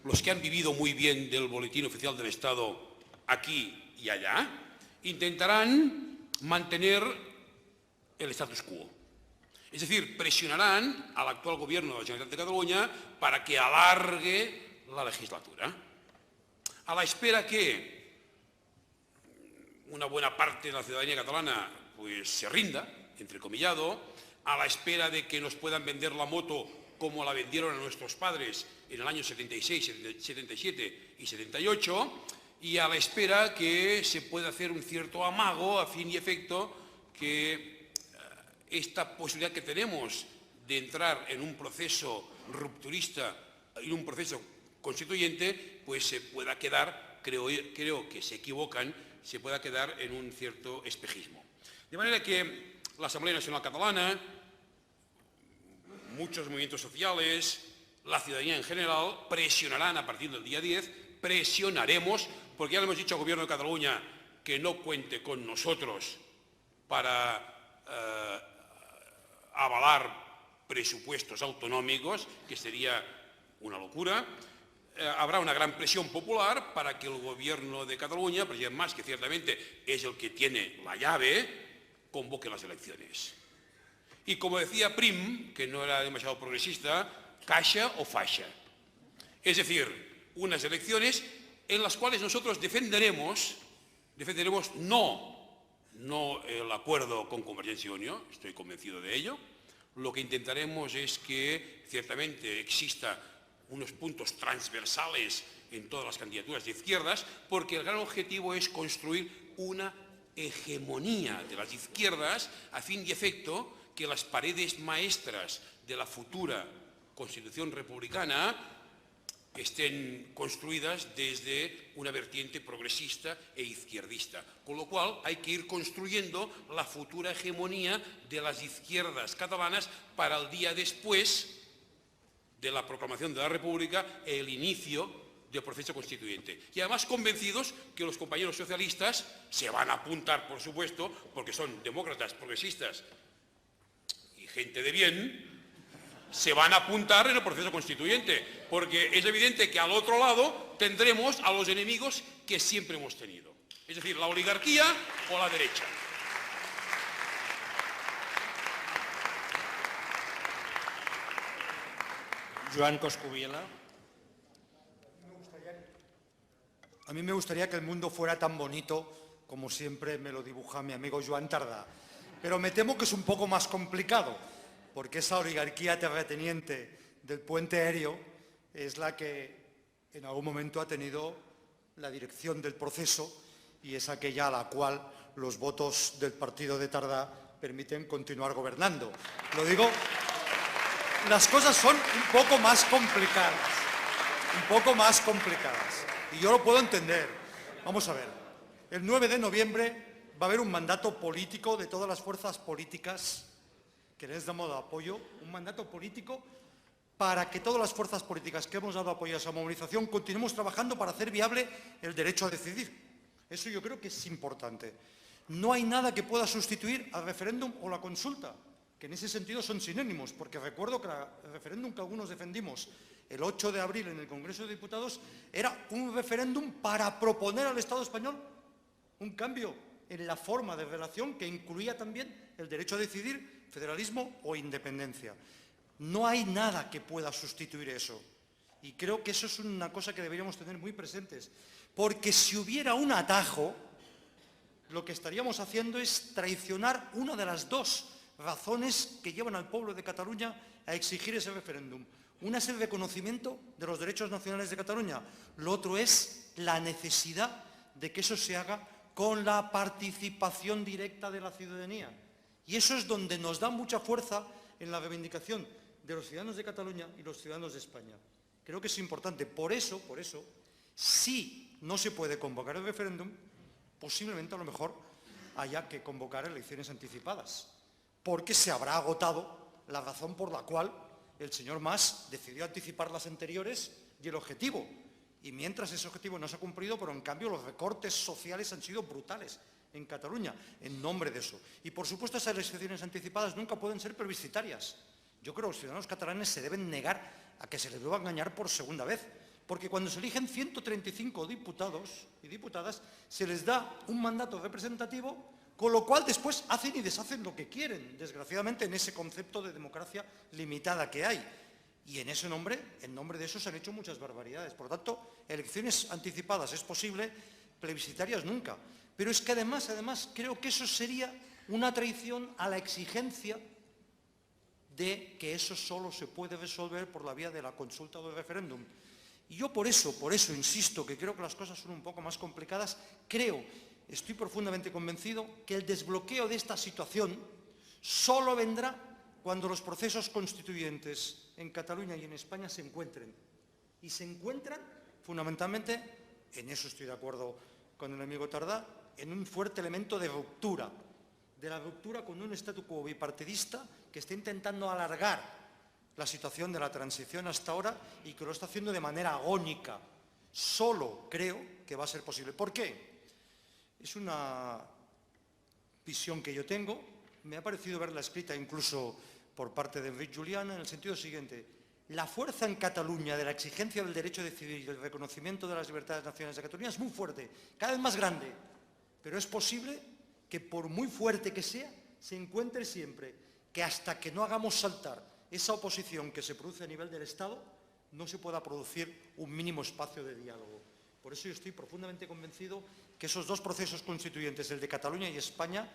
los que han vivido muy bien del boletín oficial del Estado aquí y allá, intentarán mantener el status quo. Es decir, presionarán al actual gobierno de la Generalitat de Cataluña para que alargue la legislatura, a la espera que una buena parte de la ciudadanía catalana pues, se rinda, entrecomillado, a la espera de que nos puedan vender la moto como la vendieron a nuestros padres en el año 76, 77 y 78, y a la espera que se pueda hacer un cierto amago a fin y efecto que esta posibilidad que tenemos de entrar en un proceso rupturista, en un proceso constituyente, pues se pueda quedar, creo que se equivocan, se pueda quedar en un cierto espejismo. De manera que la Asamblea Nacional Catalana, muchos movimientos sociales, la ciudadanía en general, presionarán a partir del día 10, presionaremos, porque ya le hemos dicho al Gobierno de Cataluña que no cuente con nosotros para avalar presupuestos autonómicos, que sería una locura. Habrá una gran presión popular para que el Gobierno de Cataluña, President Mas, que ciertamente es el que tiene la llave, convoque las elecciones. Y como decía Prim, que no era demasiado progresista, caixa o faixa. Es decir, unas elecciones en las cuales nosotros defenderemos no el acuerdo con Convergencia y Unió, estoy convencido de ello. Lo que intentaremos es que ciertamente exista unos puntos transversales en todas las candidaturas de izquierdas, porque el gran objetivo es construir una hegemonía de las izquierdas a fin y efecto que las paredes maestras de la futura Constitución republicana estén construidas desde una vertiente progresista e izquierdista. Con lo cual hay que ir construyendo la futura hegemonía de las izquierdas catalanas para el día después de la proclamación de la República, el inicio del proceso constituyente. Y además convencidos que los compañeros socialistas se van a apuntar, por supuesto, porque son demócratas, progresistas y gente de bien, se van a apuntar en el proceso constituyente, porque es evidente que al otro lado tendremos a los enemigos que siempre hemos tenido, es decir, la oligarquía o la derecha. Joan Coscubiela. A mí me gustaría que el mundo fuera tan bonito como siempre me lo dibuja mi amigo Joan Tardá, pero me temo que es un poco más complicado, porque esa oligarquía terrateniente del puente aéreo es la que en algún momento ha tenido la dirección del proceso y es aquella a la cual los votos del partido de Tardá permiten continuar gobernando. Lo digo, las cosas son un poco más complicadas, y yo lo puedo entender. Vamos a ver, el 9 de noviembre va a haber un mandato político de todas las fuerzas políticas que les damos apoyo, un mandato político para que todas las fuerzas políticas que hemos dado apoyo a esa movilización continuemos trabajando para hacer viable el derecho a decidir. Eso yo creo que es importante. No hay nada que pueda sustituir al referéndum o la consulta, que en ese sentido son sinónimos, porque recuerdo que el referéndum que algunos defendimos el 8 de abril en el Congreso de Diputados era un referéndum para proponer al Estado español un cambio en la forma de relación que incluía también el derecho a decidir, federalismo o independencia. No hay nada que pueda sustituir eso. Y creo que eso es una cosa que deberíamos tener muy presentes. Porque si hubiera un atajo, lo que estaríamos haciendo es traicionar una de las dos razones que llevan al pueblo de Cataluña a exigir ese referéndum. Una es el reconocimiento de los derechos nacionales de Cataluña. Lo otro es la necesidad de que eso se haga con la participación directa de la ciudadanía. Y eso es donde nos da mucha fuerza en la reivindicación de los ciudadanos de Cataluña y los ciudadanos de España. Creo que es importante. Por eso, si no se puede convocar el referéndum, posiblemente a lo mejor haya que convocar elecciones anticipadas, porque se habrá agotado la razón por la cual el señor Mas decidió anticipar las anteriores y el objetivo. Y mientras ese objetivo no se ha cumplido, pero en cambio los recortes sociales han sido brutales en Cataluña en nombre de eso. Y por supuesto esas elecciones anticipadas nunca pueden ser plebiscitarias. Yo creo que los ciudadanos catalanes se deben negar a que se les vuelva a engañar por segunda vez, porque cuando se eligen 135 diputados y diputadas se les da un mandato representativo, con lo cual después hacen y deshacen lo que quieren, desgraciadamente en ese concepto de democracia limitada que hay. Y en nombre de eso se han hecho muchas barbaridades. Por lo tanto, elecciones anticipadas es posible, plebiscitarias nunca. Pero es que además creo que eso sería una traición a la exigencia de que eso solo se puede resolver por la vía de la consulta o del referéndum. Y yo por eso insisto que creo que las cosas son un poco más complicadas. Estoy profundamente convencido que el desbloqueo de esta situación solo vendrá cuando los procesos constituyentes en Cataluña y en España se encuentren. Y se encuentran fundamentalmente, en eso estoy de acuerdo con el amigo Tardá, en un fuerte elemento de ruptura con un statu quo bipartidista que está intentando alargar la situación de la transición hasta ahora y que lo está haciendo de manera agónica. Solo creo que va a ser posible. ¿Por qué? Es una visión que yo tengo, me ha parecido verla escrita incluso por parte de Enric Juliana en el sentido siguiente: la fuerza en Cataluña de la exigencia del derecho a decidir y el reconocimiento de las libertades nacionales de Cataluña es muy fuerte, cada vez más grande, pero es posible que por muy fuerte que sea, se encuentre siempre que hasta que no hagamos saltar esa oposición que se produce a nivel del Estado, no se pueda producir un mínimo espacio de diálogo. Por eso yo estoy profundamente convencido que esos dos procesos constituyentes, el de Cataluña y España,